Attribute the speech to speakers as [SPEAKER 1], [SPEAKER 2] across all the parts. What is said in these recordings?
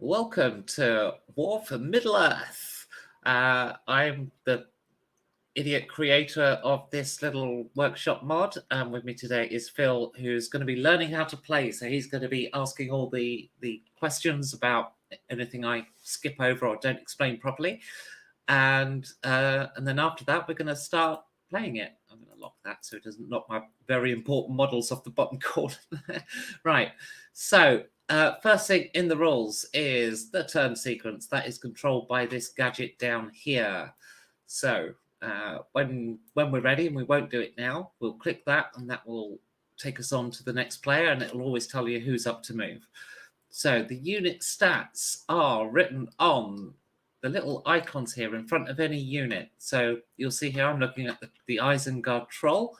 [SPEAKER 1] Welcome to War for Middle-earth. I'm the idiot creator of this little workshop mod, and with me today is Phil, who's going to be learning how to play. So he's going to be asking all the questions about anything I skip over or don't explain properly, and then after that we're going to start playing it. I'm going to lock that so it doesn't knock my very important models off the bottom corner. Right, so first thing in the rules is the turn sequence. That is controlled by this gadget down here. So when we're ready, and we won't do it now, we'll click that and that will take us on to the next player, and it will always tell you who's up to move. So the unit stats are written on the little icons here in front of any unit. So you'll see here I'm looking at the Isengard Troll.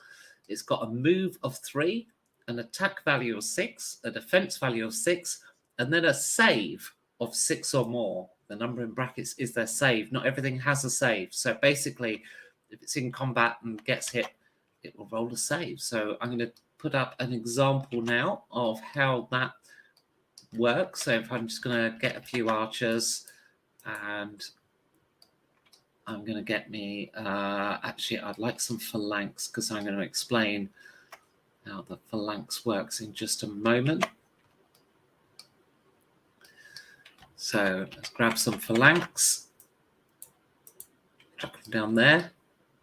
[SPEAKER 1] It's got a move of 3, an attack value of 6, a defense value of 6, and then a save of 6 or more. The number in brackets is their save. Not everything has a save. So basically, if it's in combat and gets hit, it will roll a save. So I'm going to put up an example now of how that works. So if I'm just going to get a few archers, and I'm going to get me, actually, I'd like some phalanx, because I'm going to explain how the phalanx works in just a moment. So let's grab some phalanx. Chuck them down there.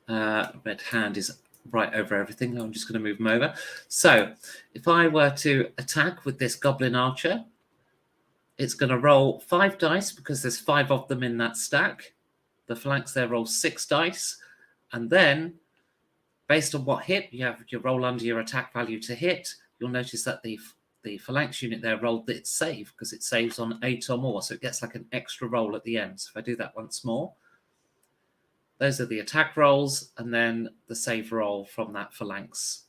[SPEAKER 1] Red hand is right over everything. I'm just going to move them over. So if I were to attack with this goblin archer, it's going to roll 5 dice because there's 5 of them in that stack. The phalanx there rolls 6 dice. And then, based on what hit, you roll under your attack value to hit. You'll notice that the phalanx unit there rolled its save because it saves on 8 or more. So it gets like an extra roll at the end. So if I do that once more, those are the attack rolls and then the save roll from that phalanx.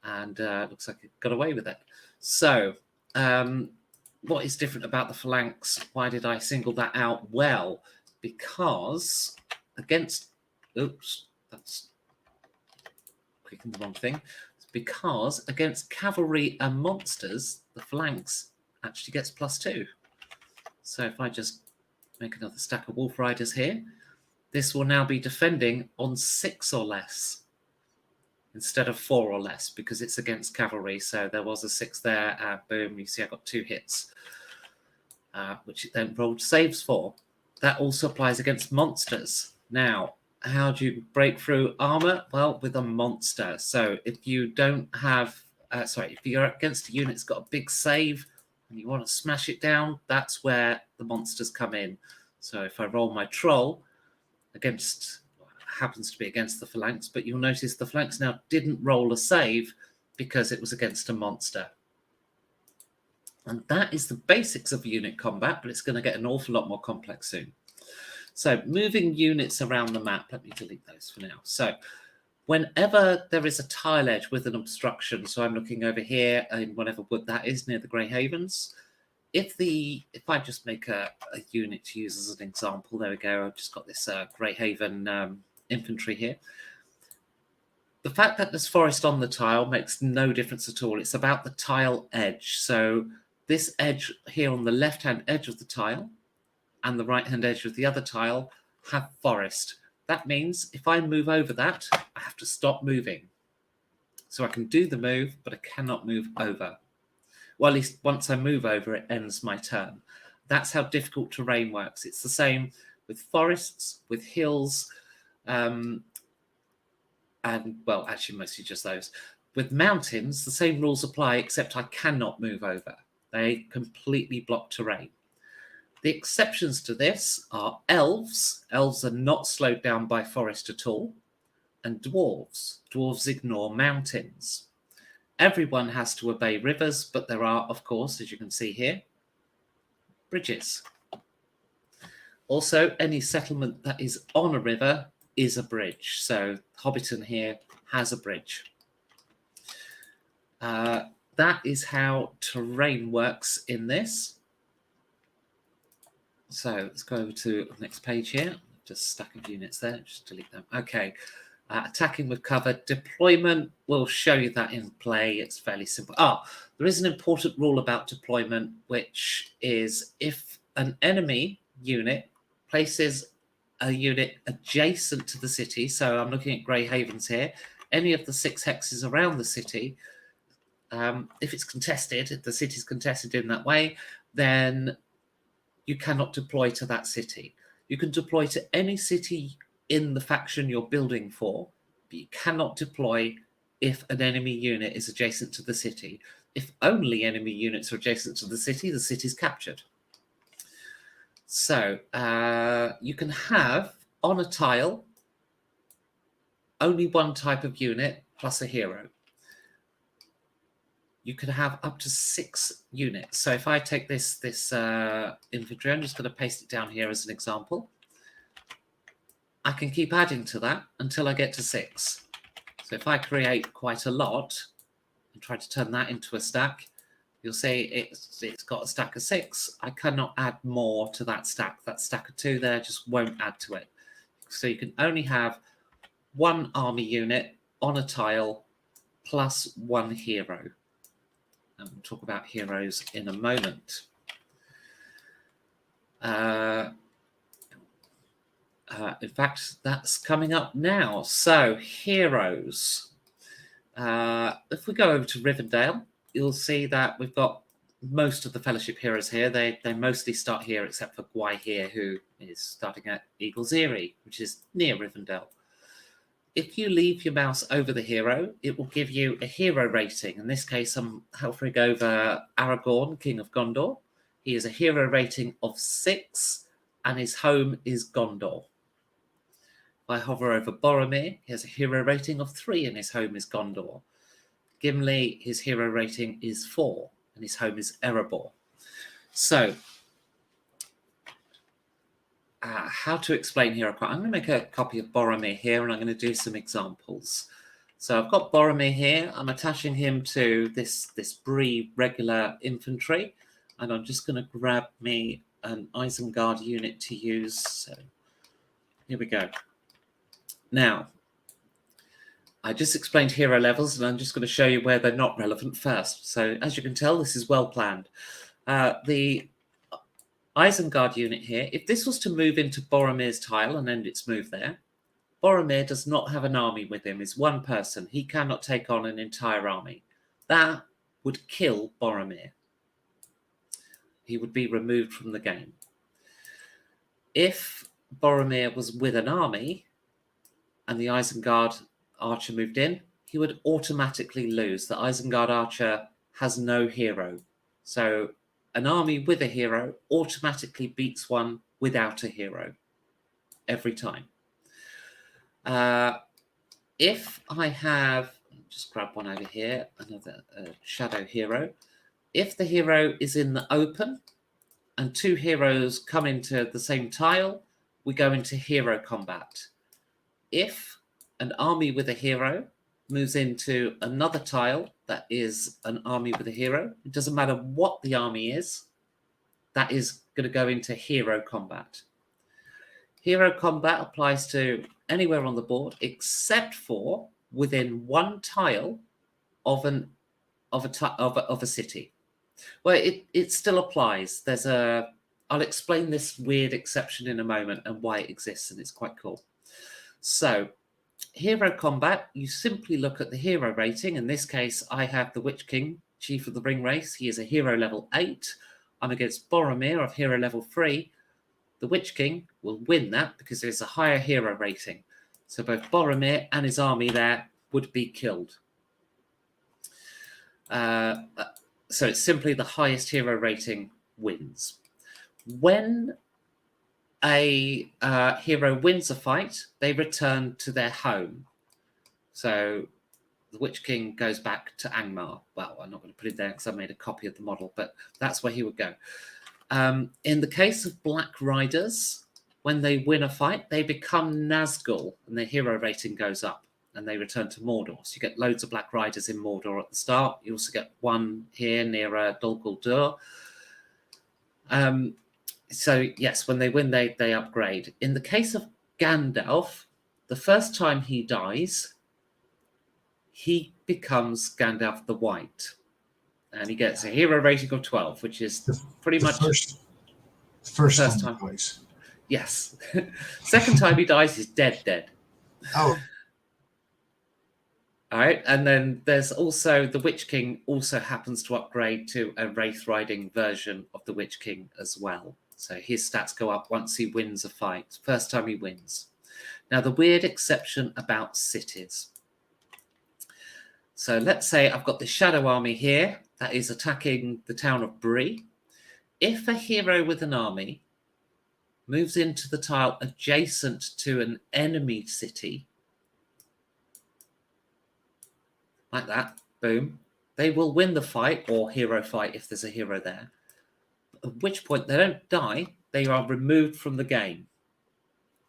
[SPEAKER 1] And looks like it got away with it. So what is different about the phalanx? Why did I single that out? Well, because against... Oops, that's clicking the wrong thing. It's because against cavalry and monsters, the phalanx actually gets +2. So if I just make another stack of wolf riders here, this will now be defending on 6 or less instead of 4 or less, because it's against cavalry. So there was a 6 there. Boom, you see I got 2 hits, which it then rolled saves for. That also applies against monsters. Now, how do you break through armor? Well, with a monster. So if you don't have, if you're against a unit that's got a big save and you want to smash it down, that's where the monsters come in. So if I roll my troll against, happens to be against the phalanx, but you'll notice the phalanx now didn't roll a save because it was against a monster. And that is the basics of unit combat, but it's going to get an awful lot more complex soon. So moving units around the map, let me delete those for now. So whenever there is a tile edge with an obstruction, so I'm looking over here in whatever wood that is near the Grey Havens, if I just make a unit to use as an example, there we go, I've just got this Grey Haven infantry here. The fact that there's forest on the tile makes no difference at all. It's about the tile edge. So this edge here on the left-hand edge of the tile and the right-hand edge of the other tile have forest. That means if I move over that, I have to stop moving. So I can do the move, but I cannot move over. Well, at least once I move over, it ends my turn. That's how difficult terrain works. It's the same with forests, with hills, and, well, actually mostly just those. With mountains, the same rules apply, except I cannot move over. They completely block terrain. The exceptions to this are elves. Elves are not slowed down by forest at all. And dwarves. Dwarves ignore mountains. Everyone has to obey rivers, but there are, of course, as you can see here, bridges. Also, any settlement that is on a river is a bridge. So Hobbiton here has a bridge. That is how terrain works in this. So let's go over to the next page here. Just a stack of units there. Just delete them. Okay. Attacking with cover. Deployment will show you that in play. It's fairly simple. There is an important rule about deployment, which is if an enemy unit places a unit adjacent to the city, so I'm looking at Grey Havens here, any of the 6 hexes around the city, if it's contested, if the city's contested in that way, then you cannot deploy to that city. You can deploy to any city in the faction you're building for, but you cannot deploy if an enemy unit is adjacent to the city. If only enemy units are adjacent to the city's captured. So you can have, on a tile, only one type of unit plus a hero. You can have up to 6 units. So if I take this infantry, I'm just going to paste it down here as an example. I can keep adding to that until I get to 6. So if I create quite a lot and try to turn that into a stack, you'll see it's got a stack of 6. I cannot add more to that stack. That stack of 2 there just won't add to it. So you can only have 1 army unit on a tile plus 1 hero. And we'll talk about heroes in a moment. In fact, that's coming up now. So, heroes. If we go over to Rivendell, you'll see that we've got most of the Fellowship heroes here. They mostly start here, except for Gwai here, who is starting at Eagle's Eyrie, which is near Rivendell. If you leave your mouse over the hero, it will give you a hero rating. In this case, I'm hovering over Aragorn, King of Gondor. He is a hero rating of 6, and his home is Gondor. If I hover over Boromir, he has a hero rating of 3, and his home is Gondor. Gimli, his hero rating is 4, and his home is Erebor. So, how to explain hero. I'm going to make a copy of Boromir here, and I'm going to do some examples. So I've got Boromir here. I'm attaching him to this Bree regular infantry, and I'm just going to grab me an Isengard unit to use. So here we go. Now, I just explained hero levels, and I'm just going to show you where they're not relevant first. So as you can tell, this is well planned. The Isengard unit here, if this was to move into Boromir's tile and end its move there, Boromir does not have an army with him. He's one person. He cannot take on an entire army. That would kill Boromir. He would be removed from the game. If Boromir was with an army and the Isengard archer moved in, he would automatically lose. The Isengard archer has no hero. So an army with a hero automatically beats one without a hero every time. If I have, just grab one over here, another shadow hero. If the hero is in the open and 2 heroes come into the same tile, we go into hero combat. If an army with a hero moves into another tile that is an army with a hero, it doesn't matter what the army is, that is going to go into hero combat. Hero combat applies to anywhere on the board except for within 1 tile of a city. Well, it still applies. I'll explain this weird exception in a moment and why it exists, and it's quite cool. So, hero combat, you simply look at the hero rating. In this case, I have the Witch King, Chief of the Ring Race. He is a hero level 8. I'm against Boromir of hero level 3. The Witch King will win that because there's a higher hero rating. So both Boromir and his army there would be killed. So it's simply the highest hero rating wins. When a hero wins a fight, they return to their home. So the Witch King goes back to Angmar. Well, I'm not going to put it there because I made a copy of the model, but that's where he would go. In the case of Black Riders, when they win a fight, they become Nazgul, and their hero rating goes up, and they return to Mordor. So you get loads of Black Riders in Mordor at the start. You also get one here near Dol Guldur. So yes, when they win, they upgrade. In the case of Gandalf, the first time he dies, he becomes Gandalf the White. And he gets a hero rating of 12, which is pretty much...
[SPEAKER 2] First time he dies.
[SPEAKER 1] Yes. Second time he dies, he's dead.
[SPEAKER 2] Oh.
[SPEAKER 1] All right, and then there's also the Witch King also happens to upgrade to a Wraith Riding version of the Witch King as well. So his stats go up once he wins a fight. First time he wins. Now, the weird exception about cities. So let's say I've got the Shadow Army here that is attacking the town of Bree. If a hero with an army moves into the tile adjacent to an enemy city, like that, boom, they will win the fight, or hero fight if there's a hero there, at which point they don't die, they are removed from the game,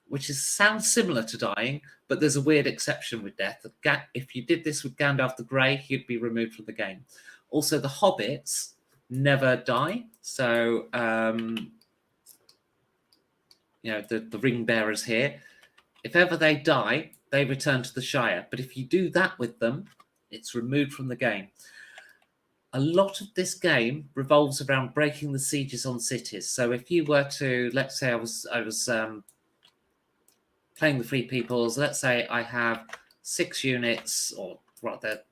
[SPEAKER 1] which sounds similar to dying, but there's a weird exception with death. If you did this with Gandalf the Grey, he'd be removed from the game. Also, the hobbits never die, so the ring bearers here, if ever they die, they return to the Shire, but if you do that with them, it's removed from the game. A lot of this game revolves around breaking the sieges on cities. So if you were to, let's say I was playing the Free Peoples, let's say I have 6 units, or rather,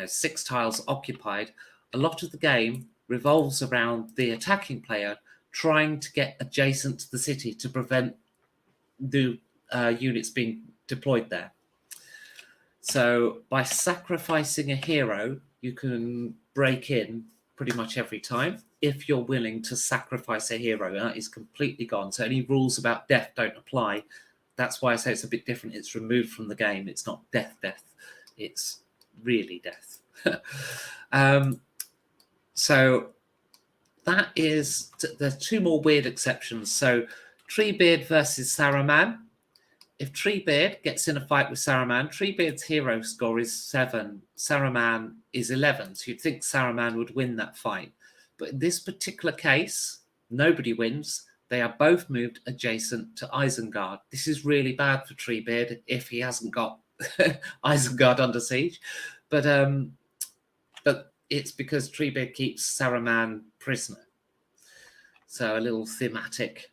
[SPEAKER 1] 6 tiles occupied, a lot of the game revolves around the attacking player trying to get adjacent to the city to prevent the units being deployed there. So by sacrificing a hero, you can break in pretty much every time if you're willing to sacrifice a hero. That is completely gone. So any rules about death don't apply. That's why I say it's a bit different. It's removed from the game. It's not death. It's really death. So that is, there's 2 more weird exceptions. So Treebeard versus Saruman. If Treebeard gets in a fight with Saruman, Treebeard's hero score is 7, Saruman is 11. So you'd think Saruman would win that fight. But in this particular case, nobody wins. They are both moved adjacent to Isengard. This is really bad for Treebeard if he hasn't got Isengard under siege. But it's because Treebeard keeps Saruman prisoner. So a little thematic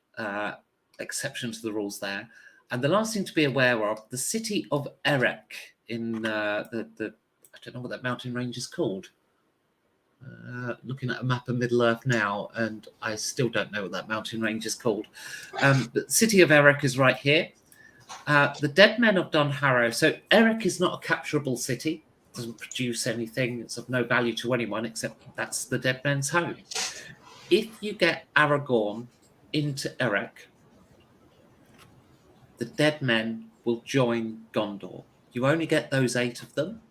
[SPEAKER 1] exception to the rules there. And the last thing to be aware of, the city of Erech in I don't know what that mountain range is called. Looking at a map of Middle-earth now, and I still don't know what that mountain range is called. The city of Erech is right here. The dead men of Dunharrow. So Erech is not a capturable city. It doesn't produce anything. It's of no value to anyone, except that's the dead men's home. If you get Aragorn into Erech, the dead men will join Gondor. You only get those 8 of them.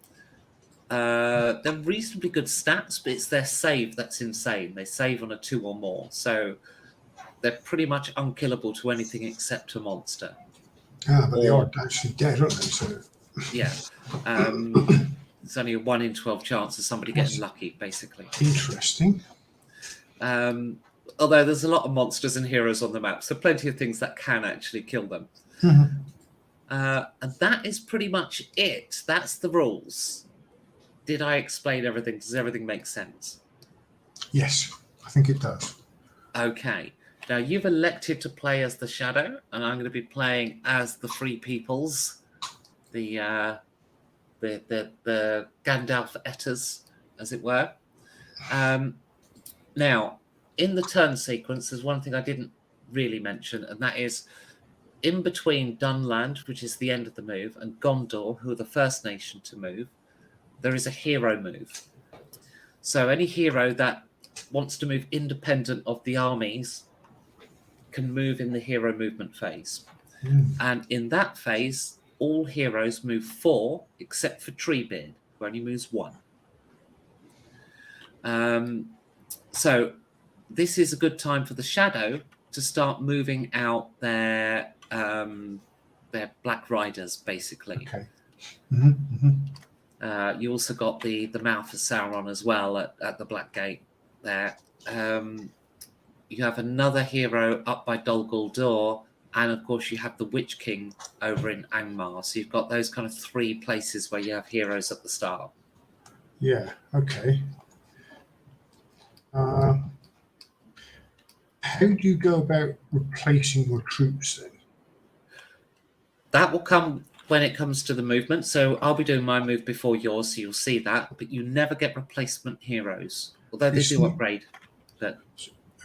[SPEAKER 1] They're reasonably good stats, but it's their save that's insane. They save on a 2 or more. So they're pretty much unkillable to anything except a monster.
[SPEAKER 2] But they are actually dead, aren't they? So
[SPEAKER 1] yeah. It's only a 1 in 12 chance of somebody getting lucky, basically.
[SPEAKER 2] Interesting.
[SPEAKER 1] Although there's a lot of monsters and heroes on the map, so plenty of things that can actually kill them. And that is pretty much it. That's the rules. Did I explain everything? Does everything make sense?
[SPEAKER 2] Yes, I think it does.
[SPEAKER 1] Okay. Now you've elected to play as the Shadow, and I'm going to be playing as the Free Peoples, the Gandalf Etters, as it were. Now, in the turn sequence, there's one thing I didn't really mention, and that is in between Dunland, which is the end of the move, and Gondor, who are the first nation to move, there is a hero move. So any hero that wants to move independent of the armies can move in the hero movement phase. And in that phase, all heroes move 4, except for Treebeard, who only moves 1. So this is a good time for the Shadow to start moving out their Black Riders, basically.
[SPEAKER 2] Okay.
[SPEAKER 1] You also got the Mouth of Sauron as well at the Black Gate there. You have another hero up by Dol Guldur, and of course you have the Witch King over in Angmar. So you've got those kind of 3 places where you have heroes at the start.
[SPEAKER 2] Yeah, okay. How do you go about replacing your troops then?
[SPEAKER 1] That will come when it comes to the movement. So I'll be doing my move before yours, so you'll see that. But you never get replacement heroes, although they do upgrade. But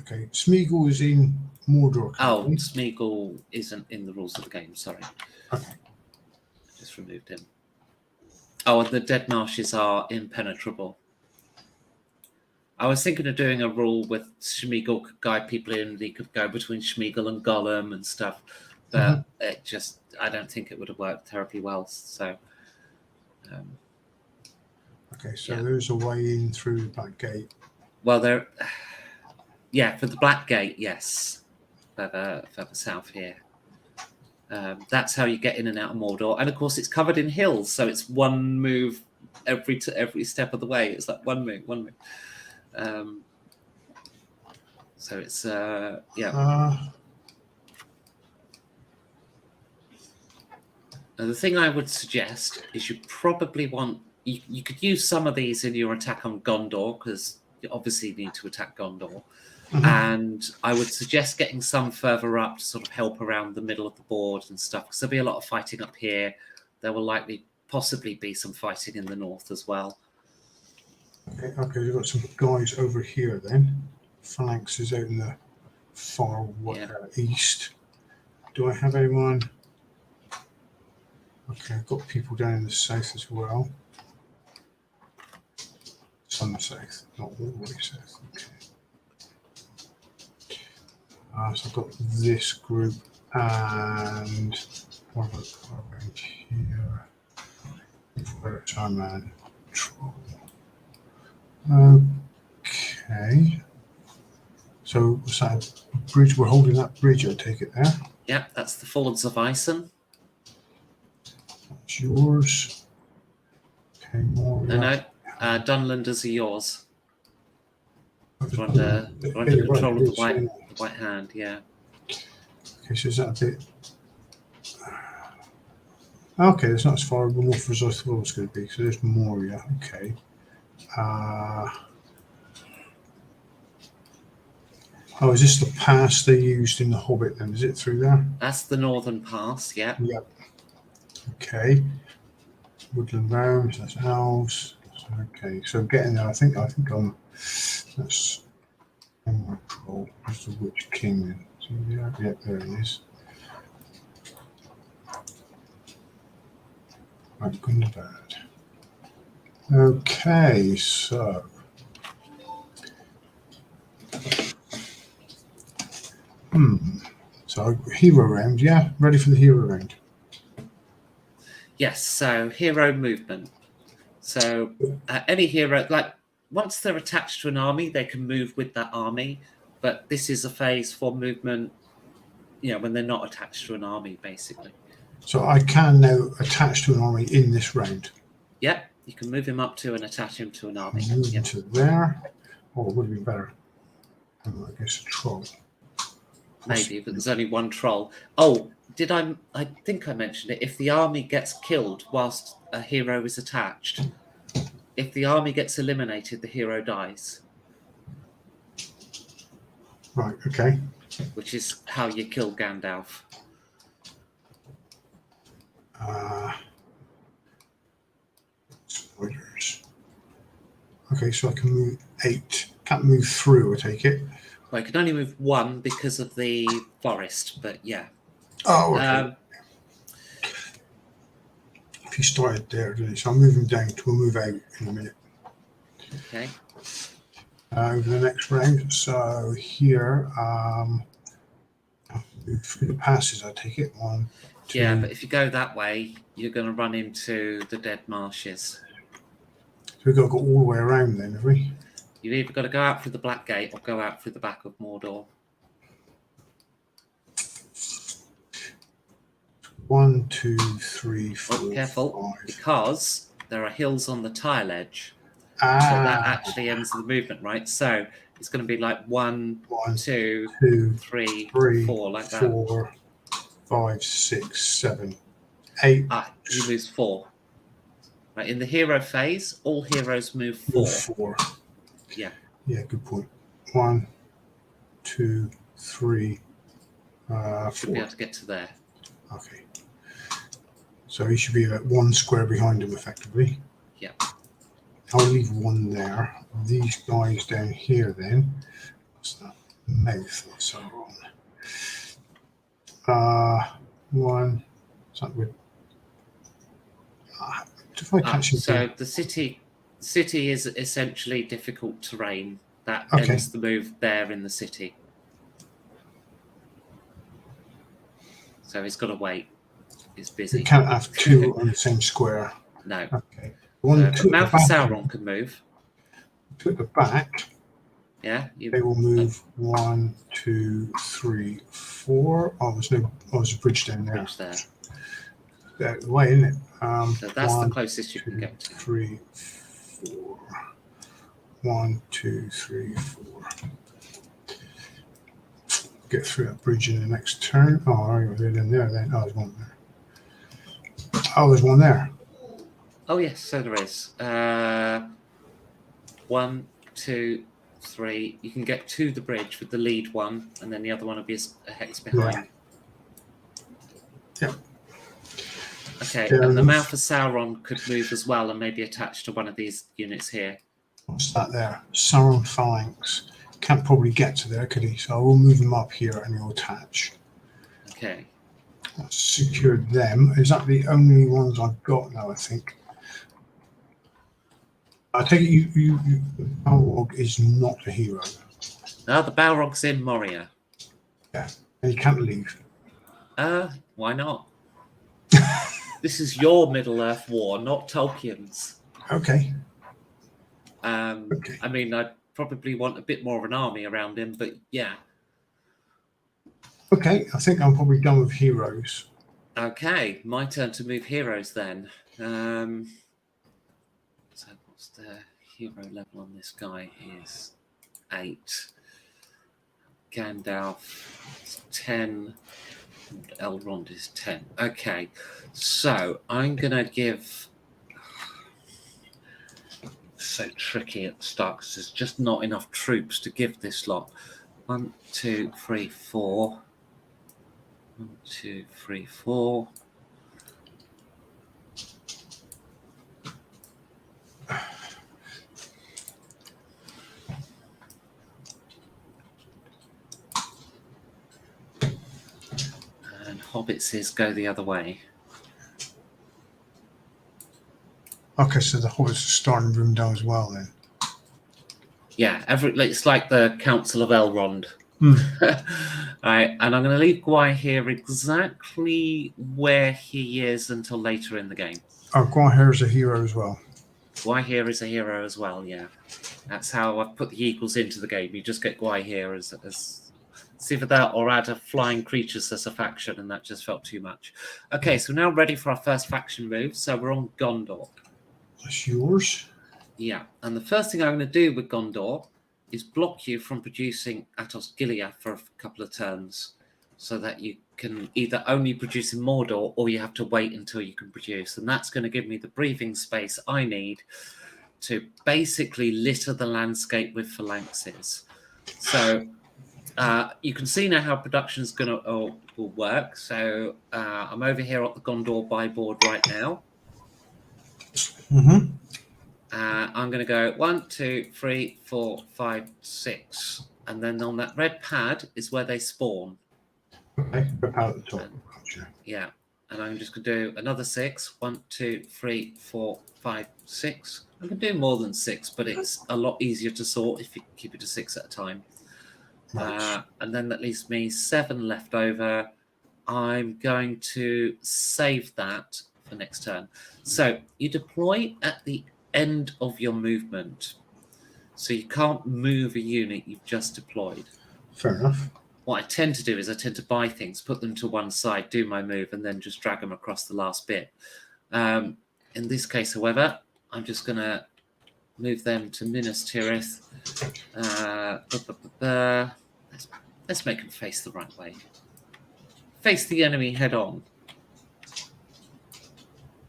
[SPEAKER 2] okay, Smeagol is in Mordor.
[SPEAKER 1] oh, Smeagol isn't in the rules of the game. Sorry,
[SPEAKER 2] okay.
[SPEAKER 1] Just removed him. Oh, and the Dead Marshes are impenetrable. I was thinking of doing a rule with Smeagol could guide people in. He could go between Smeagol and Gollum and stuff, but it just, I don't think it would have worked terribly well. So,
[SPEAKER 2] okay, so there's a way in through the back gate.
[SPEAKER 1] Well, for the Black Gate, yes, further south here. That's how you get in and out of Mordor, and of course, it's covered in hills, so it's one move every step of the way. It's like one move. So it's Now, the thing I would suggest is you probably want you could use some of these in your attack on Gondor, because you obviously need to attack Gondor. And I would suggest getting some further up to sort of help around the middle of the board and stuff, because there'll be a lot of fighting up here. There will possibly be some fighting in the north as well.
[SPEAKER 2] Okay, we've got some guys over here then. Phalanx is out in the far east. Do I have anyone? Okay, I've got people down in the south as well. Some south, not all the way south. Okay. So I've got this group and what around here? Where's our man? Troll. Okay. So what's that bridge? We're holding that bridge, I take it there.
[SPEAKER 1] Yeah, that's the Fords of Ison.
[SPEAKER 2] That's yours. Okay, more.
[SPEAKER 1] No, Dunlanders are yours. We're under control of the White Hand, yeah.
[SPEAKER 2] Okay, so is that a bit... Okay, it's not as far north as I thought it was going to be. So there's Moria, okay. Is this the pass they used in The Hobbit then? Is it through there?
[SPEAKER 1] That's the Northern Pass, yeah.
[SPEAKER 2] Yep. Okay. Woodland Realms, that's Elves. Okay, so getting there, I think I'm... That's... Control. There's the Witch King then. So yeah, there it is. Right, good and bad. Okay, so... So hero round, yeah? Ready for the hero round?
[SPEAKER 1] Yes, so hero movement. So any hero, like once they're attached to an army, they can move with that army. But this is a phase for movement, when they're not attached to an army, basically.
[SPEAKER 2] So I can now attach to an army in this round?
[SPEAKER 1] Yep, you can move him up to and attach him to an army.
[SPEAKER 2] Move him to there. Oh, it would have been better. I guess a troll.
[SPEAKER 1] Maybe, but there's only one troll. Oh, I think I mentioned it. If the army gets killed whilst a hero is attached, if the army gets eliminated, the hero dies.
[SPEAKER 2] Right, okay.
[SPEAKER 1] Which is how you kill Gandalf.
[SPEAKER 2] Spoilers. Okay, so I can move 8. Can't move through, I take it.
[SPEAKER 1] Well, I can only move 1 because of the forest, but yeah.
[SPEAKER 2] Oh, okay. If he started there, didn't he? So I'm moving down to a move out in a minute.
[SPEAKER 1] Okay.
[SPEAKER 2] Over the next round. So here, move through the passes, I take it. 1, 2.
[SPEAKER 1] Yeah, but if you go that way, you're going to run into the Dead Marshes.
[SPEAKER 2] So we've got to go all the way around then, have we?
[SPEAKER 1] You've either got to go out through the Black Gate or go out through the back of Mordor.
[SPEAKER 2] 1, 2, 3, 4.
[SPEAKER 1] Oh, careful,
[SPEAKER 2] 5.
[SPEAKER 1] because there are hills on the tile edge. So that actually ends the movement, right? So it's going to be like 1, 2, 3, 4, like that.
[SPEAKER 2] 4, 5, 6, 7, 8.
[SPEAKER 1] He moves 4. Right, in the hero phase, all heroes move 4.
[SPEAKER 2] Move 4.
[SPEAKER 1] Yeah.
[SPEAKER 2] Yeah, good point. 1, 2, 3,
[SPEAKER 1] Should
[SPEAKER 2] 4.
[SPEAKER 1] be able to get to there.
[SPEAKER 2] Okay. So he should be about 1 square behind him, effectively.
[SPEAKER 1] Yeah.
[SPEAKER 2] I'll leave 1 there. These guys down here, then. What's that? Mouth or so on. 1. Is that with? If I catch
[SPEAKER 1] So the city is essentially difficult terrain. That
[SPEAKER 2] Okay.
[SPEAKER 1] ends the move there in the city. So he's got to wait. It's busy.
[SPEAKER 2] You can't have 2 on the same square.
[SPEAKER 1] No.
[SPEAKER 2] Okay. 1, 2
[SPEAKER 1] but Mouth of
[SPEAKER 2] at the back.
[SPEAKER 1] Sauron can move.
[SPEAKER 2] 2 at the back.
[SPEAKER 1] Yeah.
[SPEAKER 2] They will move 1, 2, 3, 4. Oh, there's no. Oh, there's a bridge down there.
[SPEAKER 1] Bridge there.
[SPEAKER 2] Out of the way, isn't it?
[SPEAKER 1] So that's
[SPEAKER 2] 1,
[SPEAKER 1] the closest you can get to.
[SPEAKER 2] 3, 4. 1, 2, 3, 4. Get through that bridge in the next turn. Oh, I was in there then. Oh, there's 1 there. Oh, there's 1 there.
[SPEAKER 1] Oh yes, so there is. 1, 2, 3. You can get to the bridge with the lead one, and then the other one will be a hex behind.
[SPEAKER 2] Yeah.
[SPEAKER 1] Okay, and the Mouth of Sauron could move as well and maybe attach to one of these units here.
[SPEAKER 2] What's that there? Sauron phalanx. Can't probably get to there, could he? So I will move him up here and he'll attach.
[SPEAKER 1] Okay.
[SPEAKER 2] That's secured them. Is that the only ones I've got now, I think? I take it you Balrog is not a hero.
[SPEAKER 1] No, the Balrog's in Moria.
[SPEAKER 2] Yeah. And he can't leave.
[SPEAKER 1] Why not? This is your Middle-earth war, not Tolkien's.
[SPEAKER 2] Okay.
[SPEAKER 1] Okay. I mean, I'd probably want a bit more of an army around him, but yeah.
[SPEAKER 2] Okay, I think I'm probably done with heroes.
[SPEAKER 1] Okay, my turn to move heroes then. So what's the hero level on this guy? Is 8. Gandalf is 10. Elrond is 10. Okay, so I'm gonna give. So tricky at the start because there's just not enough troops to give this lot. 1, 2, 3, 4. 1, 2, 3, 4. And hobbits is go the other way.
[SPEAKER 2] Okay, so the hobbits are starting to room down as well then.
[SPEAKER 1] Yeah, it's like the Council of Elrond. Right, and I'm going to leave Gwai here exactly where he is until later in the game. Oh,
[SPEAKER 2] Gwai is a hero as well.
[SPEAKER 1] Gwai here is a hero as well, yeah. That's how I've put the equals into the game. You just get Gwai here as it's either that or add a flying creatures as a faction, and that just felt too much. Okay, so now ready for our first faction move. So we're on Gondor.
[SPEAKER 2] That's yours.
[SPEAKER 1] Yeah, and the first thing I'm going to do with Gondor is block you from producing Atos Gilead for a couple of turns so that you can either only produce in Mordor or you have to wait until you can produce. And that's going to give me the breathing space I need to basically litter the landscape with phalanxes. So you can see now how production is going to will work. So I'm over here at the Gondor buy board right now.
[SPEAKER 2] Mm-hmm.
[SPEAKER 1] I'm going to go 1, 2, 3, 4, 5, 6. And then on that red pad is where they spawn.
[SPEAKER 2] Okay, the pad at the top. Gotcha.
[SPEAKER 1] Yeah. And I'm just going to do another 6. 1, 2, 3, 4, 5, 6. I can do more than 6, but it's a lot easier to sort if you keep it to 6 at a time. Right. And then that leaves me 7 left over. I'm going to save that for next turn. So you deploy at the end of your movement. So you can't move a unit you've just deployed.
[SPEAKER 2] Fair enough.
[SPEAKER 1] What I tend to do is I tend to buy things, put them to one side, do my move, and then just drag them across the last bit. In this case, however, I'm just going to move them to Minas Tirith. Let's make them face the right way. Face the enemy head on.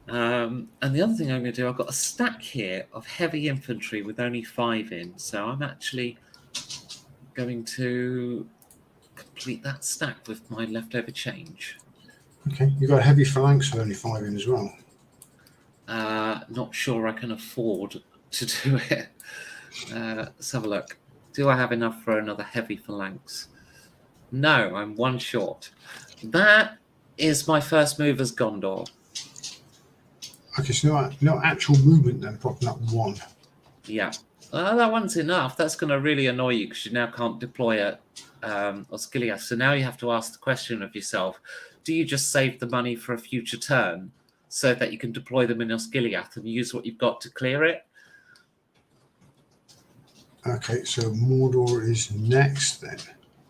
[SPEAKER 1] And the other thing I'm going to do, I've got a stack here of heavy infantry with only 5 in. So I'm actually going to complete that stack with my leftover change.
[SPEAKER 2] Okay, you got a heavy phalanx with only 5 in as well.
[SPEAKER 1] Not sure I can afford to do it. Let's have a look. Do I have enough for another heavy phalanx? No, I'm 1 short. That is my first move as Gondor.
[SPEAKER 2] Okay, so no actual movement then, popping up 1.
[SPEAKER 1] Yeah. That one's enough. That's going to really annoy you because you now can't deploy a Osgiliath. So now you have to ask the question of yourself, do you just save the money for a future turn so that you can deploy them in Osgiliath and use what you've got to clear it?
[SPEAKER 2] Okay, so Mordor is next then.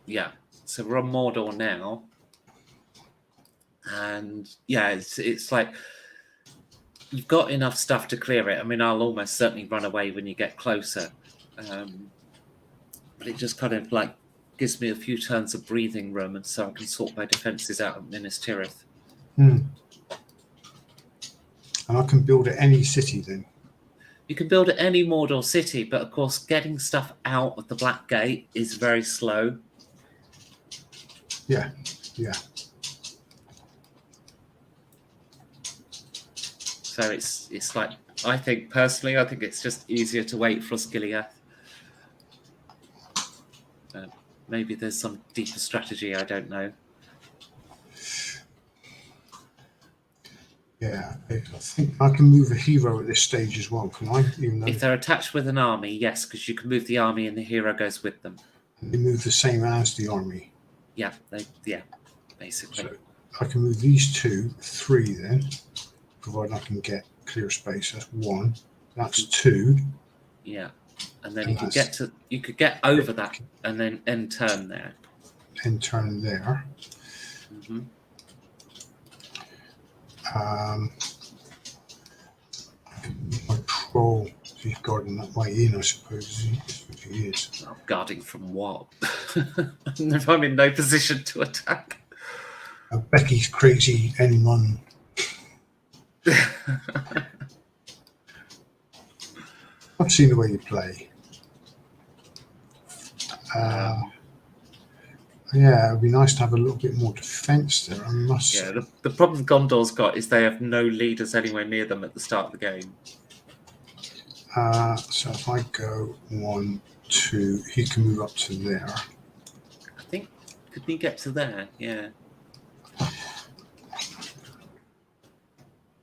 [SPEAKER 1] Yeah. So we're on Mordor now. And yeah, it's like you've got enough stuff to clear it. I mean, I'll almost certainly run away when you get closer. But it just kind of like gives me a few turns of breathing room, and so I can sort my defences out of Minas Tirith.
[SPEAKER 2] And I can build at any city then.
[SPEAKER 1] You can build at any Mordor city, but of course, getting stuff out of the Black Gate is very slow.
[SPEAKER 2] Yeah.
[SPEAKER 1] So it's like, I think personally, I think it's just easier to wait for Osgiliath. Maybe there's some deeper strategy, I don't know.
[SPEAKER 2] Yeah, I think I can move a hero at this stage as well, can I? Even though
[SPEAKER 1] If they're attached with an army, yes, because you can move the army and the hero goes with them.
[SPEAKER 2] they move the same as the army.
[SPEAKER 1] Yeah, basically.
[SPEAKER 2] So I can move these 2, 3 then, provided I can get clear space. That's 1. That's 2.
[SPEAKER 1] Yeah, and then you could get over that and then end turn there.
[SPEAKER 2] End turn there.
[SPEAKER 1] Mm-hmm.
[SPEAKER 2] My troll, he's guarding that way in, I suppose. He is.
[SPEAKER 1] Oh, guarding from what? If I'm in no position to attack.
[SPEAKER 2] Becky's crazy N1. I've seen the way you play. Yeah, it'd be nice to have a little bit more defense there, I must say.
[SPEAKER 1] Yeah, the problem Gondor's got is they have no leaders anywhere near them at the start of the game.
[SPEAKER 2] So if I go 1, 2, he can move up to there.
[SPEAKER 1] I think, could he get to there? Yeah.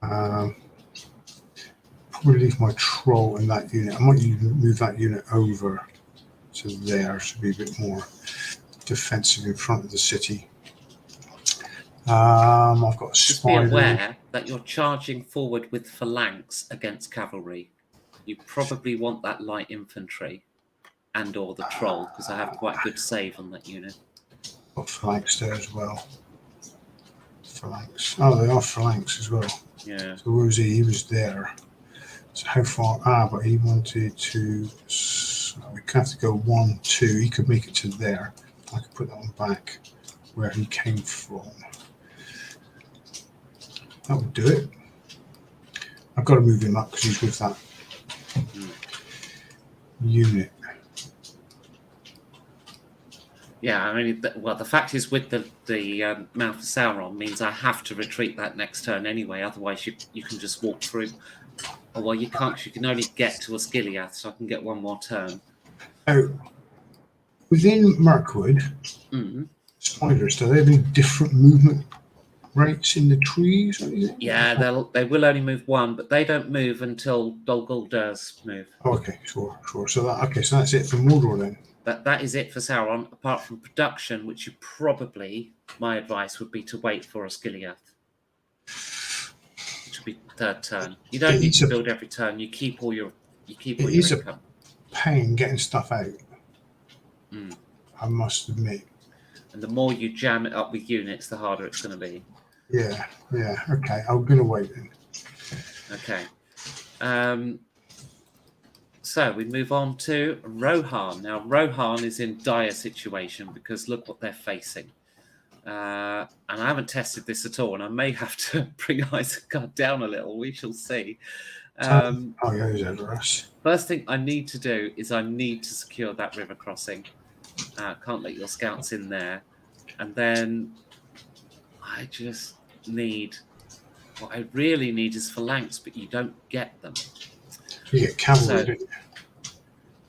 [SPEAKER 2] Probably leave my troll in that unit. I might even move that unit over to there to be a bit more defensive in front of the city. I've got a
[SPEAKER 1] Just be
[SPEAKER 2] spider.
[SPEAKER 1] aware that you're charging forward with phalanx against cavalry. You probably want that light infantry and or the troll, because I have quite a good save on that unit.
[SPEAKER 2] Got phalanx there as well. Phalanx. Oh, they are phalanx as well.
[SPEAKER 1] Yeah.
[SPEAKER 2] So where was he? He was there. So how far? But he wanted to. So we have to go 1, 2. He could make it to there. I could put that one back where he came from. That would do it. I've got to move him up because he's with that unit.
[SPEAKER 1] Yeah, I mean, the fact is with the Mouth of Sauron means I have to retreat that next turn anyway. Otherwise, you can just walk through. Oh, well, you can't. You can only get to Osgiliath, so I can get 1 more turn.
[SPEAKER 2] Oh, within Mirkwood, spiders, do they have any different movement rates in the trees or anything?
[SPEAKER 1] Yeah, they will only move 1, but they don't move until Dol Guldir's move.
[SPEAKER 2] Oh, okay, sure. So that's it for Mordor then.
[SPEAKER 1] That is it for Sauron, apart from production, which you probably, my advice would be to wait for Osgiliath, which will be 3rd turn. You don't need to build every turn. You keep all your income.
[SPEAKER 2] Pain getting stuff out. I must admit.
[SPEAKER 1] And the more you jam it up with units, the harder it's going to be.
[SPEAKER 2] Yeah. Okay, I'm going to wait then.
[SPEAKER 1] Okay. So we move on to Rohan. Now, Rohan is in dire situation because look what they're facing. And I haven't tested this at all, and I may have to bring Isengard down a little. We shall see. First thing I need to do is I need to secure that river crossing. Can't let your scouts in there. And then I just need, what I really need is phalanx, but you don't get them.
[SPEAKER 2] So you get cavalry,
[SPEAKER 1] So-
[SPEAKER 2] don't you?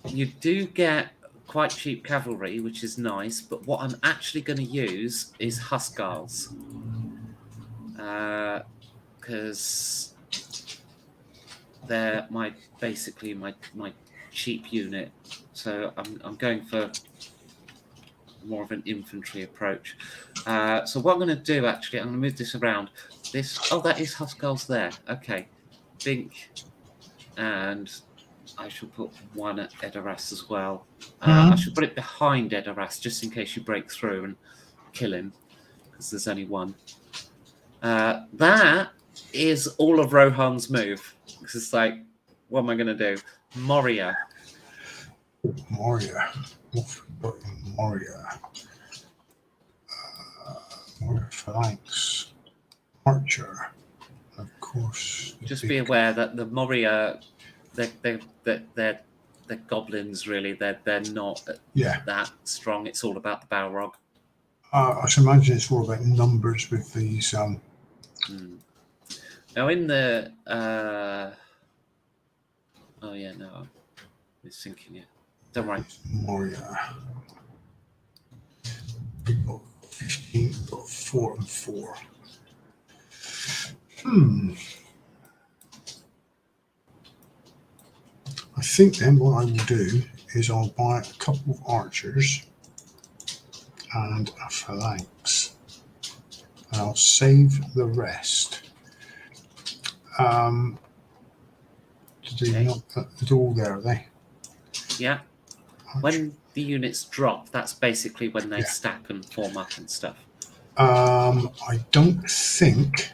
[SPEAKER 1] You do get quite cheap cavalry, which is nice, but what I'm actually going to use is Huskarls. Because they're basically my cheap unit. So I'm going for more of an infantry approach. So what I'm going to do, actually, I'm going to move this around. That is Huskarls there. Okay. Bink. And I shall put one at Edoras as well. I should put it behind Edoras just in case you break through and kill him, because there's only one. That is all of Rohan's move. Because it's like, what am I going to do? Moria.
[SPEAKER 2] Moria. Moria. Moria phalanx. Archer. Of course.
[SPEAKER 1] Just be aware that the Moria, they're goblins, really. They're not that strong. It's all about the Balrog.
[SPEAKER 2] I should imagine it's more about numbers with these.
[SPEAKER 1] Now in the oh yeah, no, I'm thinking it. Don't worry.
[SPEAKER 2] Moria. We've got 15, we've got 4 and 4. I think then what I will do is I'll buy a couple of archers and a phalanx. And I'll save the rest. It's all there, are they?
[SPEAKER 1] Yeah. When the units drop, that's basically when they stack and form up and stuff.
[SPEAKER 2] I don't think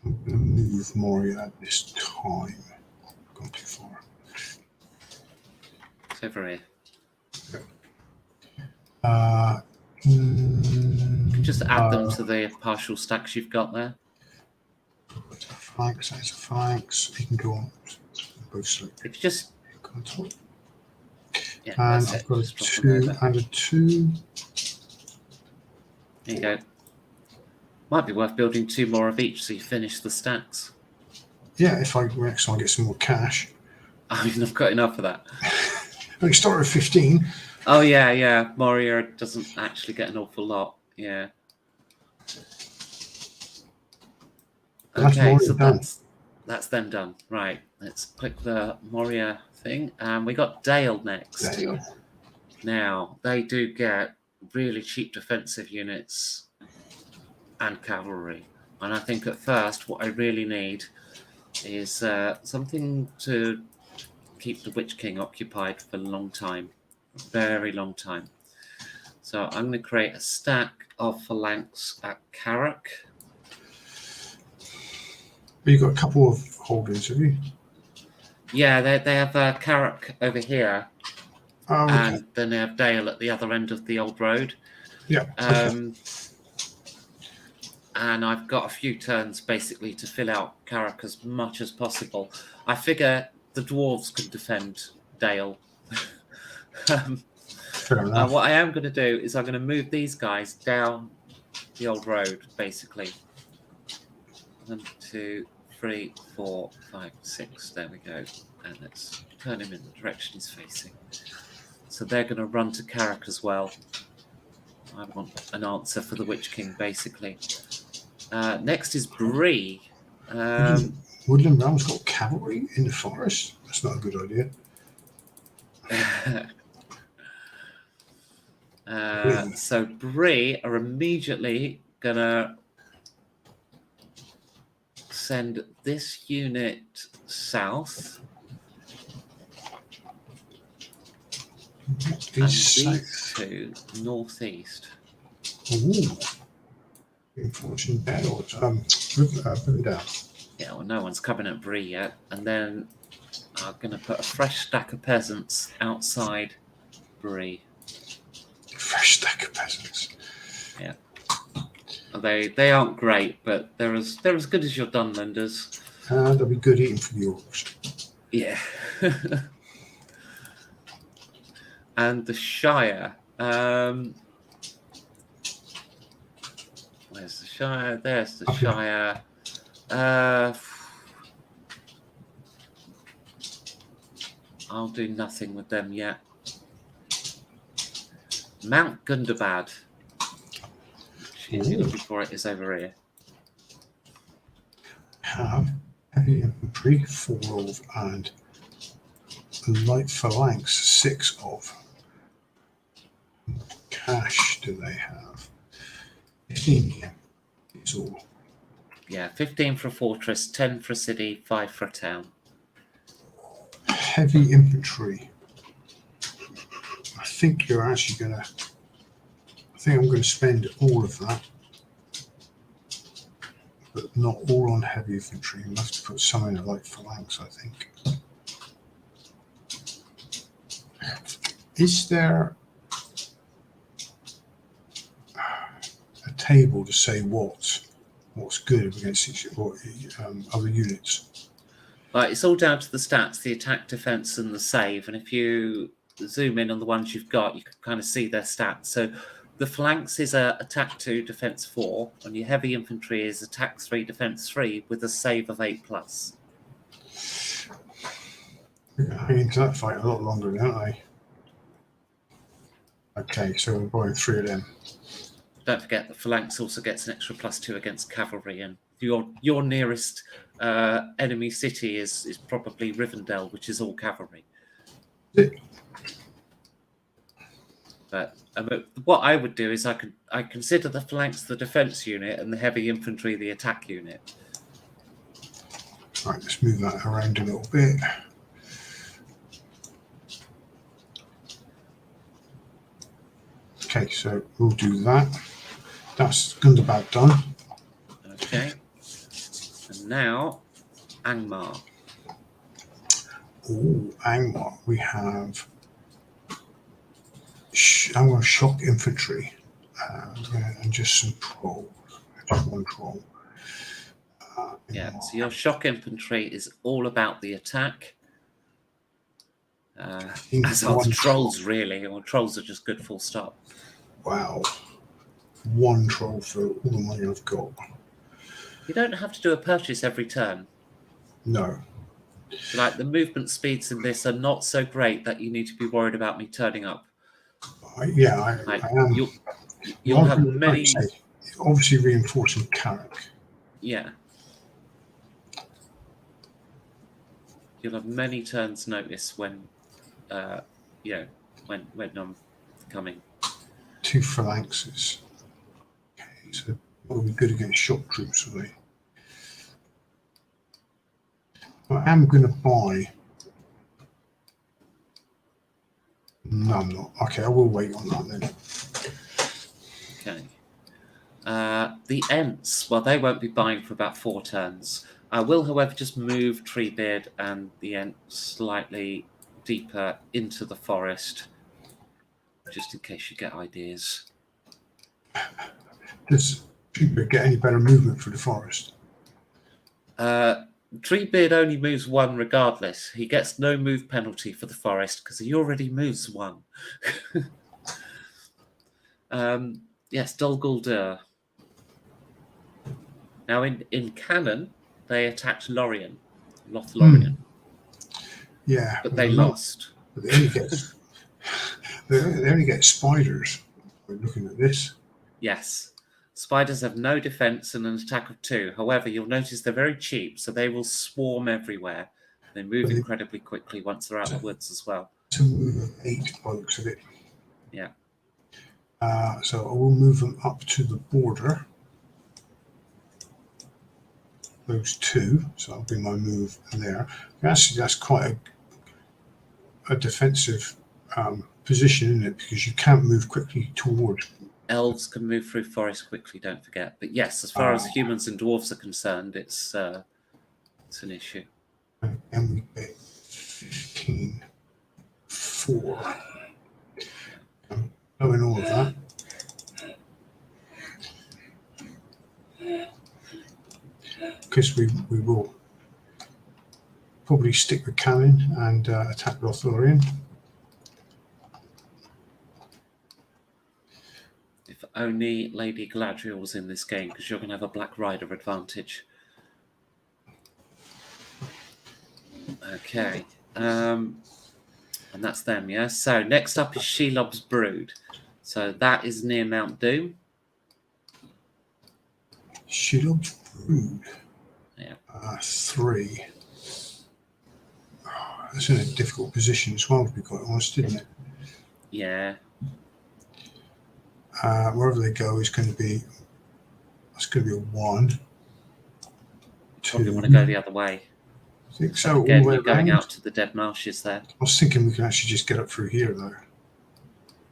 [SPEAKER 2] I'm going to move Moria at this time. I've gone too far.
[SPEAKER 1] It's over here. Just add them to the partial stacks you've got there.
[SPEAKER 2] Flanks, that's a flanks. You can go on both sides.
[SPEAKER 1] If you just
[SPEAKER 2] and I've got a 2 and a 2.
[SPEAKER 1] There you go. Might be worth building 2 more of each so you finish the stacks.
[SPEAKER 2] Yeah, if I next time I get some more cash.
[SPEAKER 1] I mean, I've got enough of that.
[SPEAKER 2] I start with 15.
[SPEAKER 1] Oh yeah. Moria doesn't actually get an awful lot. Yeah. Okay, so that's then done. Right, let's click the Moria thing. We got Dale next.
[SPEAKER 2] Dale.
[SPEAKER 1] Now, they do get really cheap defensive units and cavalry. And I think at first what I really need is something to keep the Witch King occupied for a long time. A very long time. So I'm going to create a stack of phalanx at Carrick.
[SPEAKER 2] You've got a couple of holdings, have you?
[SPEAKER 1] Yeah, they have Carrick over here.
[SPEAKER 2] Oh, okay.
[SPEAKER 1] And then they have Dale at the other end of the old road.
[SPEAKER 2] Yeah.
[SPEAKER 1] And I've got a few turns basically to fill out Carrick as much as possible. I figure the dwarves could defend Dale.
[SPEAKER 2] Fair enough.
[SPEAKER 1] What I am going to do is I'm going to move these guys down the old road, basically. 1, 2, 3, 4, 5, 6. There we go. And let's turn him in the direction he's facing. So they're going to run to Carrick as well. I want an answer for the Witch King, basically. Next is Bree.
[SPEAKER 2] Woodland Realm's got cavalry in the forest? That's not a good idea.
[SPEAKER 1] So Bree are immediately going to send this unit south. And these 2 northeast.
[SPEAKER 2] Ooh. Unfortunate battles. Put it down.
[SPEAKER 1] Yeah, well, no one's coming at Bree yet. And then I'm going to put a fresh stack of peasants outside Bree.
[SPEAKER 2] Fresh stack of peasants.
[SPEAKER 1] Yeah. They aren't great, but they're as good as your Dunlanders.
[SPEAKER 2] They'll be good eating for the orcs.
[SPEAKER 1] Yeah. And the Shire. Where's the Shire? There's the
[SPEAKER 2] Up here.
[SPEAKER 1] Shire. I'll do nothing with them yet. Mount Gundabad. She's looking for it. Is over here.
[SPEAKER 2] Have heavy infantry, 4 of, and light phalanx, 6 of. Cash do they have? 15 is all.
[SPEAKER 1] Yeah, 15 for a fortress, 10 for a city, 5 for a town.
[SPEAKER 2] Heavy infantry. I think you're actually gonna. I think I'm going to spend all of that, but not all on heavy infantry. You have to put some in a light phalanx, I think. Is there a table to say what's good against each other units?
[SPEAKER 1] Right, it's all down to the stats, the attack, defense, and the save. And if you zoom in on the ones you've got, you can kind of see their stats. So the phalanx is attack 2, defense 4, and your heavy infantry is attack 3, defense 3, with a save of 8+.
[SPEAKER 2] I mean, that fight a lot longer, don't I? Okay, so we're buying 3 of them.
[SPEAKER 1] Don't forget the phalanx also gets an extra +2 against cavalry, and your nearest enemy city is probably Rivendell, which is all cavalry. But what I would do is I consider the phalanx the defense unit and the heavy infantry the attack unit.
[SPEAKER 2] Right, let's move that around a little bit. Okay, so we'll do that. That's Gundabad done.
[SPEAKER 1] Okay. And now, Angmar.
[SPEAKER 2] Oh, Angmar. We have Angmar shock infantry and just some trolls. Just one troll.
[SPEAKER 1] Yeah, so your shock infantry is all about the attack. As are the trolls, really. Or trolls are just good full stop.
[SPEAKER 2] Wow. 1 troll for all the money I've got.
[SPEAKER 1] You don't have to do a purchase every turn.
[SPEAKER 2] No.
[SPEAKER 1] Like, the movement speeds in this are not so great that you need to be worried about me turning up.
[SPEAKER 2] I am.
[SPEAKER 1] You'll have many.
[SPEAKER 2] Obviously, reinforcing Carrick.
[SPEAKER 1] Yeah. You'll have many turns notice when, when I'm coming.
[SPEAKER 2] 2 phalanxes. Okay, so will be good against shock troops, will they? I am going to buy. No, I'm not. Okay, I will wait on that then.
[SPEAKER 1] Okay. The Ents, well, they won't be buying for about 4 turns. I will, however, just move Treebeard and the Ents slightly deeper into the forest, just in case you get ideas.
[SPEAKER 2] Does Treebeard get any better movement for the forest?
[SPEAKER 1] Treebeard only moves 1 regardless. He gets no move penalty for the forest because he already moves 1. Yes, Dol Guldur. Now, in canon, they attacked Lorien, Lothlorien.
[SPEAKER 2] Yeah,
[SPEAKER 1] but they lost.
[SPEAKER 2] But they only get spiders. We're looking at this.
[SPEAKER 1] Yes. Spiders have no defense and an attack of 2. However, you'll notice they're very cheap, so they will swarm everywhere. They move incredibly quickly once they're out of the woods as well.
[SPEAKER 2] To move 8 by the looks of it.
[SPEAKER 1] Yeah.
[SPEAKER 2] So I will move them up to the border. Those 2. So that'll be my move there. Actually, that's quite a defensive position, isn't it? Because you can't move quickly towards.
[SPEAKER 1] Elves can move through forest quickly, don't forget. But yes, as far as humans and dwarves are concerned, it's an issue.
[SPEAKER 2] And we get 15, 4. Knowing all of that. Because we will probably stick with cannon and attack Lothlorien.
[SPEAKER 1] only Lady Galadriel's in this game because you're going to have a Black Rider advantage. Okay. And that's them, yeah? So next up is Shelob's Brood. So that is near Mount Doom.
[SPEAKER 2] Shelob's Brood.
[SPEAKER 1] Yeah.
[SPEAKER 2] 3. Oh, that's in a difficult position as well, to be quite honest, isn't it?
[SPEAKER 1] Yeah.
[SPEAKER 2] Wherever they go is going to be, that's going to be a 1. 2.
[SPEAKER 1] Probably want to go the other way.
[SPEAKER 2] I think so.
[SPEAKER 1] So again,
[SPEAKER 2] all the way
[SPEAKER 1] you're going
[SPEAKER 2] around.
[SPEAKER 1] out to the Dead Marshes there.
[SPEAKER 2] I was thinking we can actually just get up through here, though.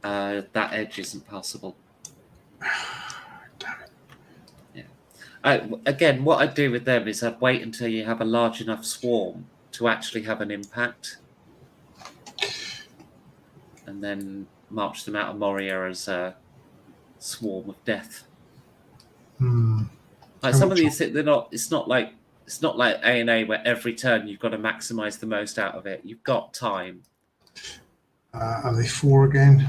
[SPEAKER 1] That edge isn't passable.
[SPEAKER 2] Damn it.
[SPEAKER 1] Yeah. Again, what I'd do with them is I'd wait until you have a large enough swarm to actually have an impact. And then march them out of Moria as a swarm of death. Like some of these, they're not. It's not like A&A where every turn you've got to maximise the most out of it. You've got time.
[SPEAKER 2] Are they 4 again?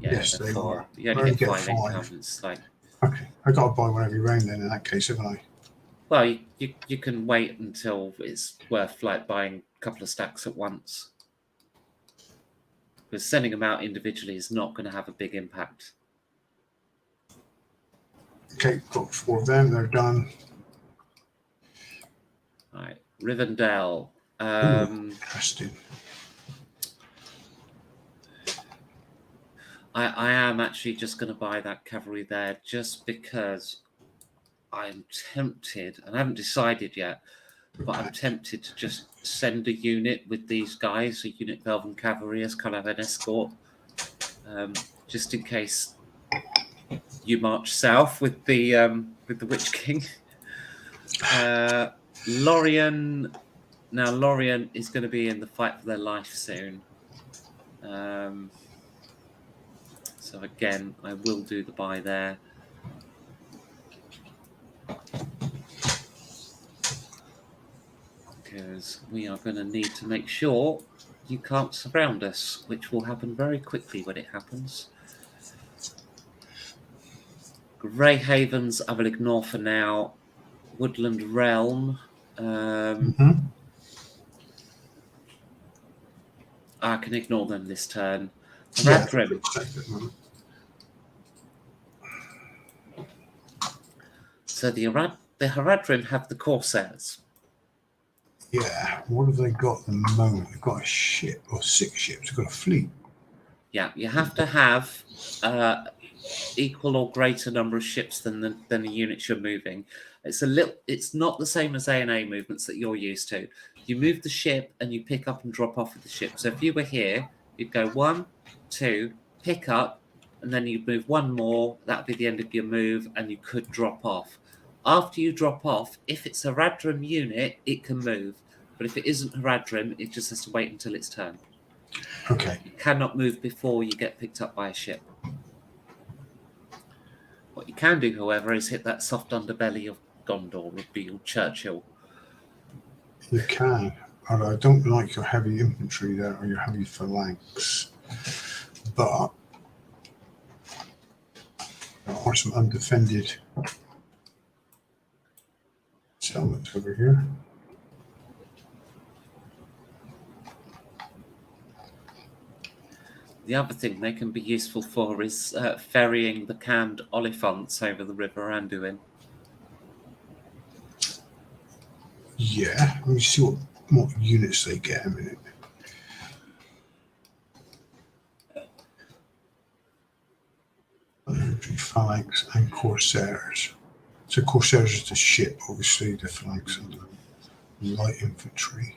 [SPEAKER 1] Yeah,
[SPEAKER 2] yes, they
[SPEAKER 1] 4.
[SPEAKER 2] are.
[SPEAKER 1] You only get 5
[SPEAKER 2] 5.
[SPEAKER 1] encounters. Like,
[SPEAKER 2] okay, I got to buy one every round then. In that case, haven't I?
[SPEAKER 1] well, you can wait until it's worth like buying a couple of stacks at once. Because sending them out individually is not going to have a big impact.
[SPEAKER 2] Okay, got 4 of them. They're done.
[SPEAKER 1] All right, Rivendell.
[SPEAKER 2] Interesting.
[SPEAKER 1] I am actually just going to buy that cavalry there just because I'm tempted, and I haven't decided yet, but I'm tempted to just send a unit with these guys, a unit of Elven Cavalry as kind of an escort, just in case you march south with the Witch King. Lorien. Now Lorien is going to be in the fight for their life soon. So again, I will do the buy there. Because we are going to need to make sure you can't surround us, which will happen very quickly when it happens. Grey Havens, I will ignore for now. Woodland Realm. I can ignore them this turn. Haradrim. So the Haradrim have the Corsairs.
[SPEAKER 2] Yeah, what have they got at the moment? They've got a ship, or 6 ships. They've got a fleet.
[SPEAKER 1] Yeah, you have to have equal or greater number of ships than the units you're moving. It's not the same as A&A movements that you're used to. You move the ship and you pick up and drop off with the ship. So if you were here, you'd go 1, 2, pick up, and then you'd move 1 more. That'd be the end of your move, and you could drop off. After you drop off, if it's a Haradrim unit, it can move. But if it isn't Haradrim, it just has to wait until its turn.
[SPEAKER 2] Okay.
[SPEAKER 1] You cannot move before you get picked up by a ship. What you can do, however, is hit that soft underbelly of Gondor, would be your Churchill.
[SPEAKER 2] You can. Although I don't like your heavy infantry there, or your heavy phalanx. But there are some undefended settlements over here.
[SPEAKER 1] The other thing they can be useful for is ferrying the canned Oliphants over the River Anduin.
[SPEAKER 2] Yeah, let me see what units they get a minute. Phalanx and Corsairs. So Corsairs is the ship, obviously, the Phalanx and the light infantry.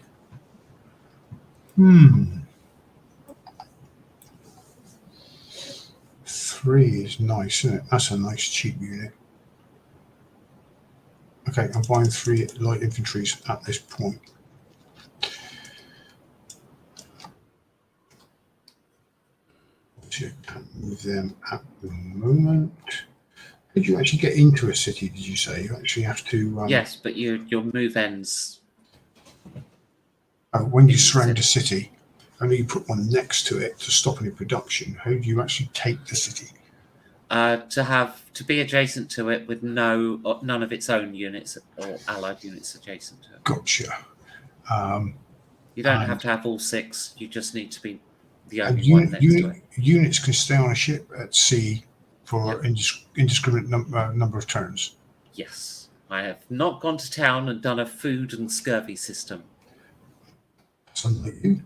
[SPEAKER 2] 3 is nice, isn't it? That's a nice cheap unit. Okay, I'm buying 3 light infantries at this point. Obviously, I can't move them at the moment. Did you actually get into a city, did you say? You actually have to...
[SPEAKER 1] yes, but your move ends...
[SPEAKER 2] when you surround a city, only you put one next to it to stop any production. How do you actually take the city?
[SPEAKER 1] to be adjacent to it with none of its own units or allied units adjacent to it.
[SPEAKER 2] Gotcha.
[SPEAKER 1] You don't have
[SPEAKER 2] And-
[SPEAKER 1] to have all 6. You just need to be the
[SPEAKER 2] And
[SPEAKER 1] only one next to it.
[SPEAKER 2] units can stay on a ship at sea for
[SPEAKER 1] Yep.
[SPEAKER 2] indiscriminate number of turns.
[SPEAKER 1] Yes. I have not gone to town and done a food and scurvy system.
[SPEAKER 2] Something like you.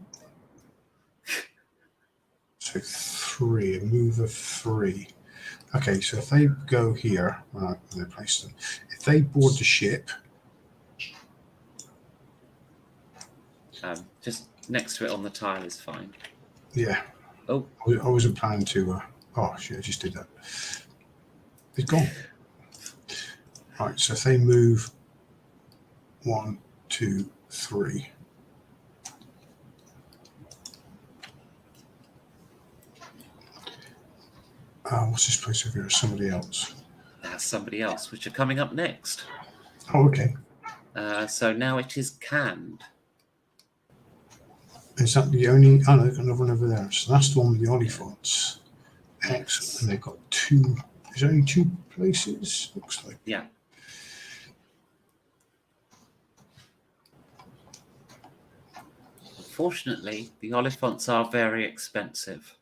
[SPEAKER 2] So 3, a move of 3. Okay, so if they go here, they place them. If they board the ship,
[SPEAKER 1] Just next to it on the tile is fine.
[SPEAKER 2] yeah.
[SPEAKER 1] Oh,
[SPEAKER 2] I wasn't planning to. Oh shit! I just did that. It's gone. Right. So if they move 1, 2, 3. What's this place over here? Somebody else.
[SPEAKER 1] that's somebody else, which are coming up next.
[SPEAKER 2] Oh, okay.
[SPEAKER 1] So now it is canned.
[SPEAKER 2] Is that the only? Oh, no, another one over there. So that's the one with the Oliphants. Excellent. And they've got 2. There's only 2 places. Looks like.
[SPEAKER 1] Yeah. Unfortunately, the Oliphants are very expensive.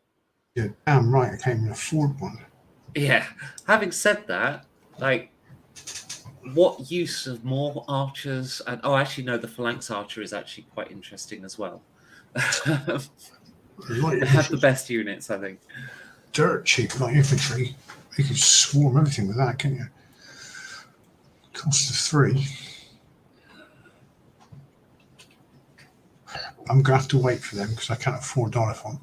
[SPEAKER 2] Yeah, damn right. I can't even afford one.
[SPEAKER 1] Yeah. Having said that, like, what use of more archers? And actually, no, the phalanx archer is actually quite interesting as well. They have the best units, I think.
[SPEAKER 2] Dirt cheap, like infantry. You can swarm everything with that, can't you? Cost of 3. I'm going to have to wait for them because I can't afford Oliphant.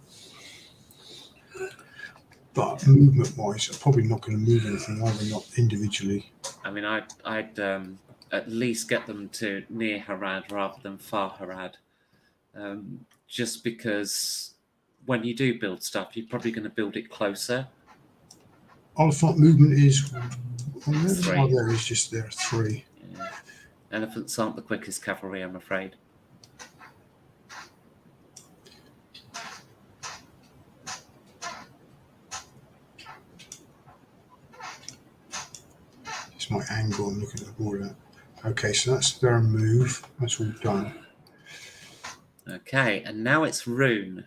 [SPEAKER 2] But movement-wise, I'm probably not going to move anything either, not individually.
[SPEAKER 1] I mean, I'd at least get them to near Harad rather than far Harad. Just because when you do build stuff, you're probably going to build it closer.
[SPEAKER 2] Oliphant movement is
[SPEAKER 1] 3.
[SPEAKER 2] Oh, there is just there 3.
[SPEAKER 1] Yeah. Elephants aren't the quickest cavalry, I'm afraid.
[SPEAKER 2] It's my angle. I'm looking at the board. Okay, so that's their move. That's all done.
[SPEAKER 1] Okay, and now it's Rune.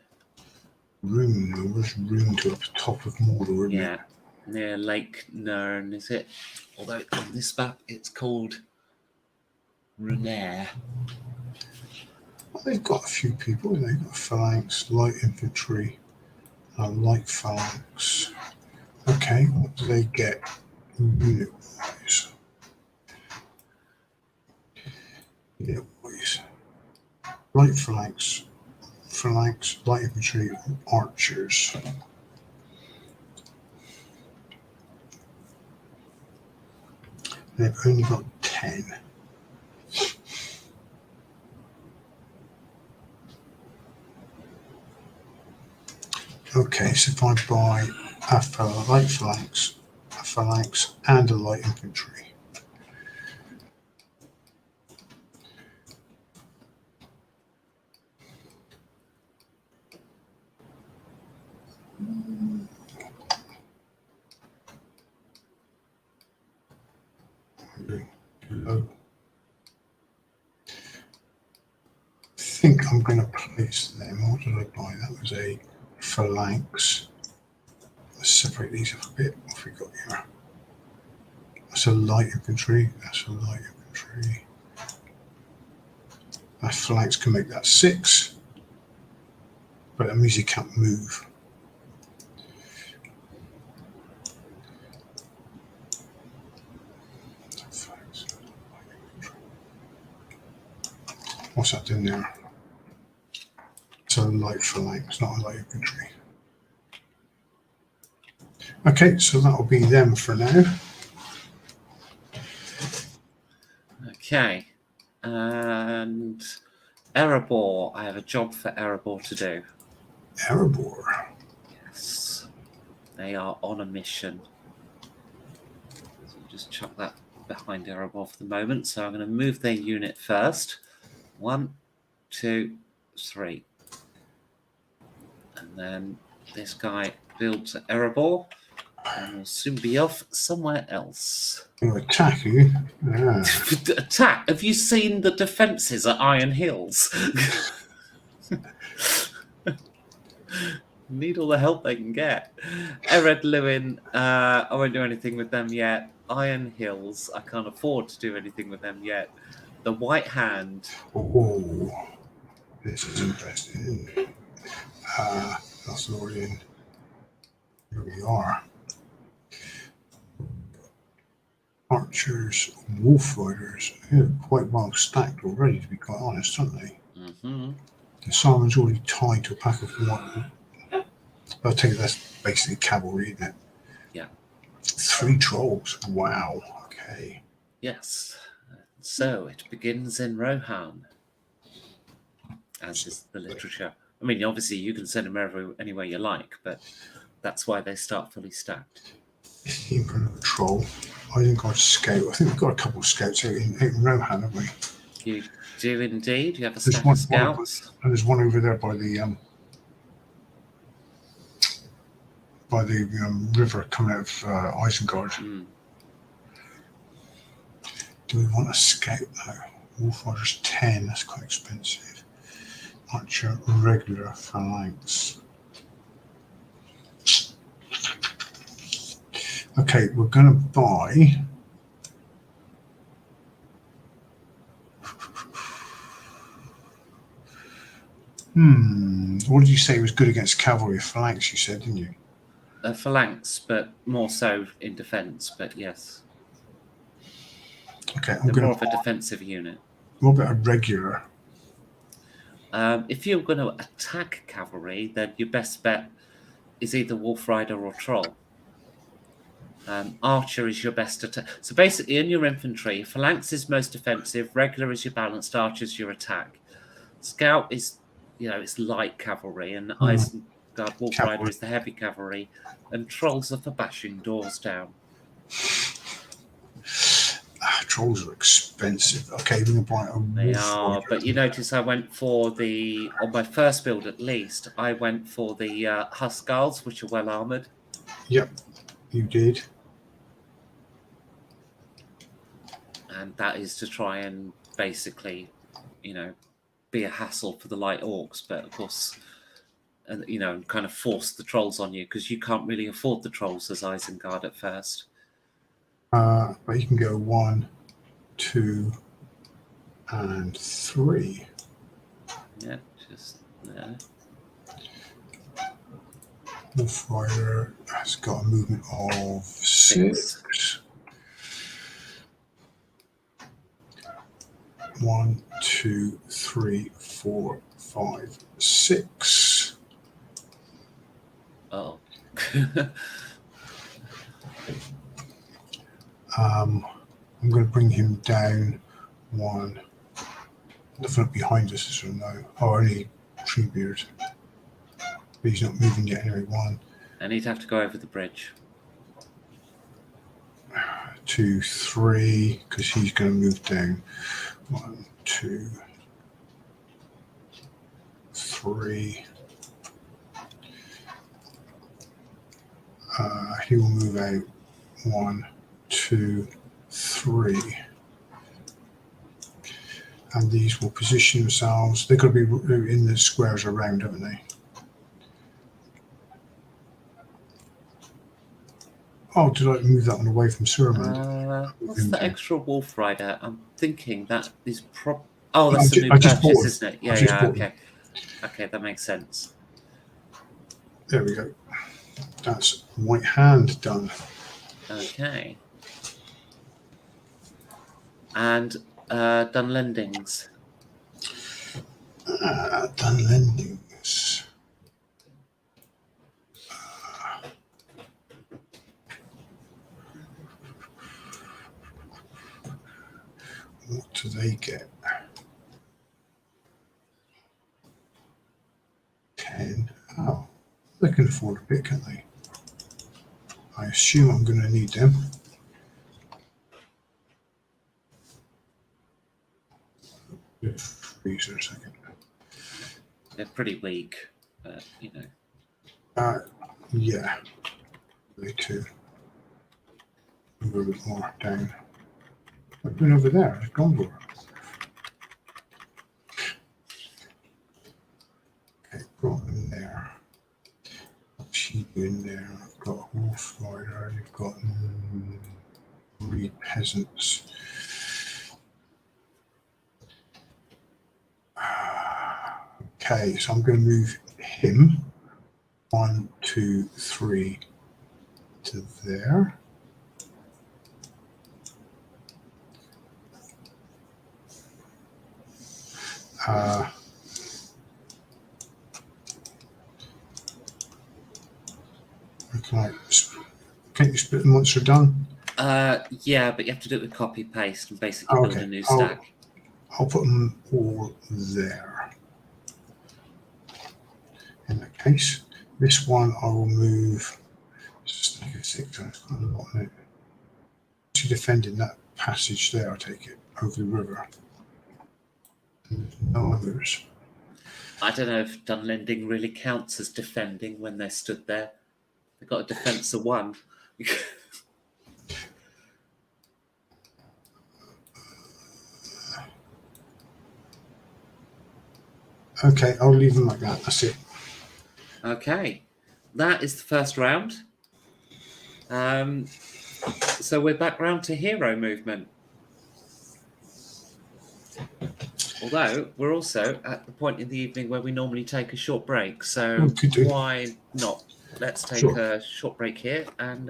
[SPEAKER 2] Rune. Where's Rune to the top of Mordor, isn't it?
[SPEAKER 1] Near Lake Nern, is it? Although on this map it's called Runair.
[SPEAKER 2] Well, they've got a few people. They've got phalanx, light infantry, light phalanx. Okay, what do they get unit-wise? Unit-wise. Light phalanx, light infantry, archers. They've only got 10. Okay, so if I buy a light phalanx, and a light infantry. I think I'm going to place them. What did I buy? That was a phalanx. Let's separate these up a bit. What have we got here? That's a light infantry. That's a light infantry. That phalanx can make that 6, but that means he can't move. What's that doing there? It's a light phalanx, not a light infantry. Okay, so that'll be them for now.
[SPEAKER 1] Okay, and Erebor. I have a job for Erebor to do.
[SPEAKER 2] Erebor.
[SPEAKER 1] Yes, they are on a mission. So just chuck that behind Erebor for the moment. So I'm going to move their unit first. 1, 2, 3. And then this guy builds Erebor. And we'll soon be off somewhere else.
[SPEAKER 2] You're attacking. Yeah.
[SPEAKER 1] Attack! Have you seen the defences at Iron Hills? Need all the help they can get. Ered Lewin, I won't do anything with them yet. Iron Hills, I can't afford to do anything with them yet. The White Hand.
[SPEAKER 2] Oh, this is interesting. That's already in. Here we are. Archers, wolf riders, they're quite well stacked already, to be quite honest, aren't they?
[SPEAKER 1] Mm-hmm.
[SPEAKER 2] The Simon's already tied to a pack of one. I'll take it that's basically cavalry, isn't it?
[SPEAKER 1] Yeah.
[SPEAKER 2] 3 trolls. Wow. Okay.
[SPEAKER 1] Yes. So it begins in Rohan, as is the literature. I mean, obviously you can send them anywhere you like, but that's why they start fully stacked.
[SPEAKER 2] 15 for another troll. I didn't got a scout. I think we've got a couple of scouts out in Rohan, haven't we?
[SPEAKER 1] You do indeed. You have a
[SPEAKER 2] There's
[SPEAKER 1] stack
[SPEAKER 2] one,
[SPEAKER 1] of scouts.
[SPEAKER 2] and there's one over there by the river coming out of Isengard.
[SPEAKER 1] Mm.
[SPEAKER 2] Do we want a scout now? Wolf Riders 10, that's quite expensive. Archer regular phalanx. Okay, we're going to buy. What did you say was good against cavalry? Phalanx, you said, didn't you?
[SPEAKER 1] A phalanx, but more so in defence, but yes.
[SPEAKER 2] Okay, I'm
[SPEAKER 1] They're
[SPEAKER 2] going
[SPEAKER 1] more
[SPEAKER 2] to
[SPEAKER 1] of a defensive unit.
[SPEAKER 2] What about a regular?
[SPEAKER 1] If you're going to attack cavalry, then your best bet is either Wolf Rider or Troll. Archer is your best attack. So basically, in your infantry, phalanx is most defensive, regular is your balanced, archer is your attack. Scout is, it's light cavalry, and Isengard Wolf Rider is the heavy cavalry, and trolls are for bashing doors down.
[SPEAKER 2] Trolls are expensive. Okay, we're going to buy a wolf.
[SPEAKER 1] They are, but you notice I went for on my first build at least, I went for the Huskarls, which are well armoured.
[SPEAKER 2] Yep, you did.
[SPEAKER 1] And that is to try and basically, be a hassle for the light orcs, but of course, and kind of force the trolls on you, because you can't really afford the trolls as Isengard at first.
[SPEAKER 2] But you can go 1, 2, and 3.
[SPEAKER 1] Yeah, just there.
[SPEAKER 2] Wolf Rider has got a movement of 6. 1, 2, 3, 4, 5, 6.
[SPEAKER 1] Oh.
[SPEAKER 2] I'm going to bring him down 1. Nothing up behind us, so no. Oh, only Treebeard. But he's not moving yet anyway. 1.
[SPEAKER 1] And he'd have to go over the bridge.
[SPEAKER 2] 2, 3, because he's going to move down. 1, 2, 3. He will move out 1, 2, 3. And these will position themselves. They've got to be in the squares around, haven't they? Oh, did I move that one away from Surmond?
[SPEAKER 1] What's the extra Wolf Rider? I'm thinking that is Oh, that's a new
[SPEAKER 2] purchase,
[SPEAKER 1] isn't it? Yeah, okay. Okay, that makes sense.
[SPEAKER 2] There we go. That's White Hand done.
[SPEAKER 1] Okay. And done lendings.
[SPEAKER 2] Done lendings. What do they get? 10. Oh, they can afford a bit, can't they? I assume I'm going to need them. Freeze for a second.
[SPEAKER 1] They're pretty weak, but
[SPEAKER 2] Yeah. Way to move a bit more down. What's been over there? It's gone for it. Okay, brought them there. Sheep in there. I've got a horse rider. You've got three peasants. Okay, so I'm going to move him 1, 2, 3 to there. Can't you split them once they're done?
[SPEAKER 1] Yeah, but you have to do it with copy paste and basically build
[SPEAKER 2] Okay,
[SPEAKER 1] a new stack.
[SPEAKER 2] I'll put them all there. In that case, this one I will move. Stack of 6. That's quite a lot, isn't it? Actually defending that passage there, I take it, over the river. No others.
[SPEAKER 1] I don't know if Dunlending really counts as defending when they're stood there. They've got a defence of 1.
[SPEAKER 2] Okay, I'll leave them like that. That's it.
[SPEAKER 1] Okay, that is the first round. So we're back round to hero movement. Although we're also at the point in the evening where we normally take a short break. So why not? Let's take a short break here and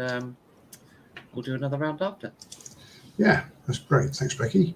[SPEAKER 1] we'll do another round after.
[SPEAKER 2] Yeah, that's great. Thanks, Becky.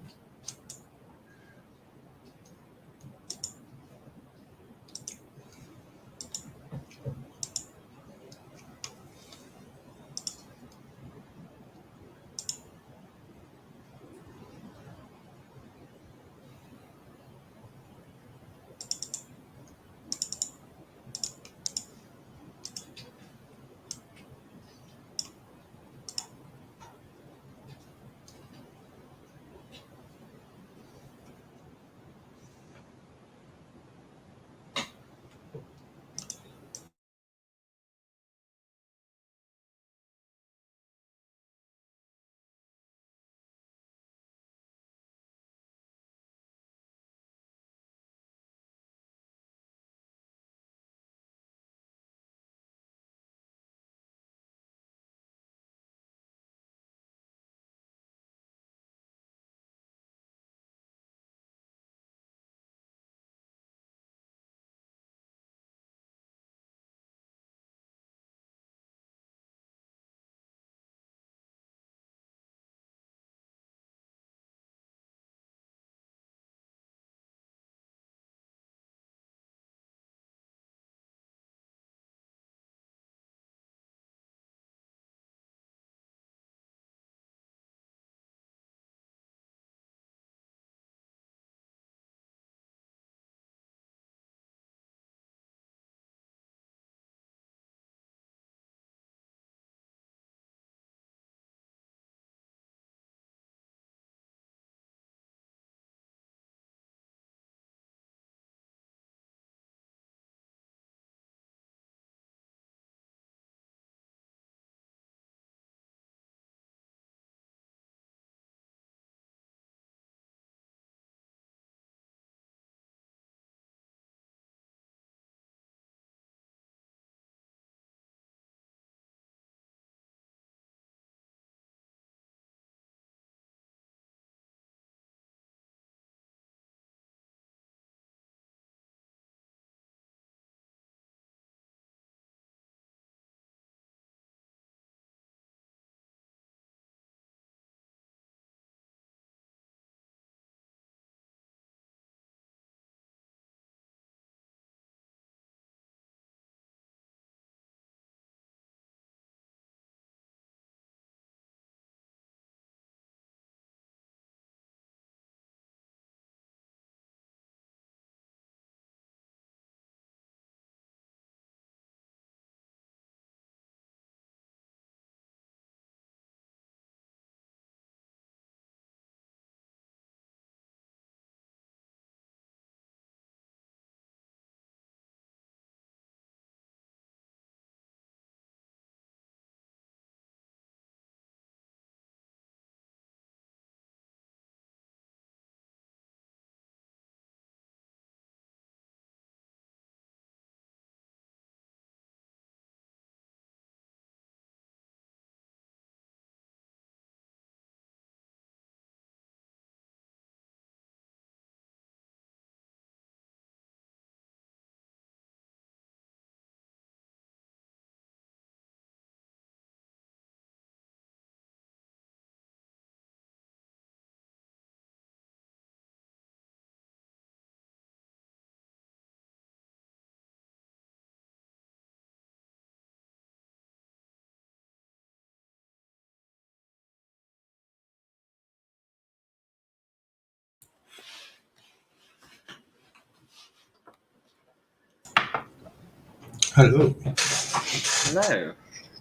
[SPEAKER 2] Hello.
[SPEAKER 1] Hello.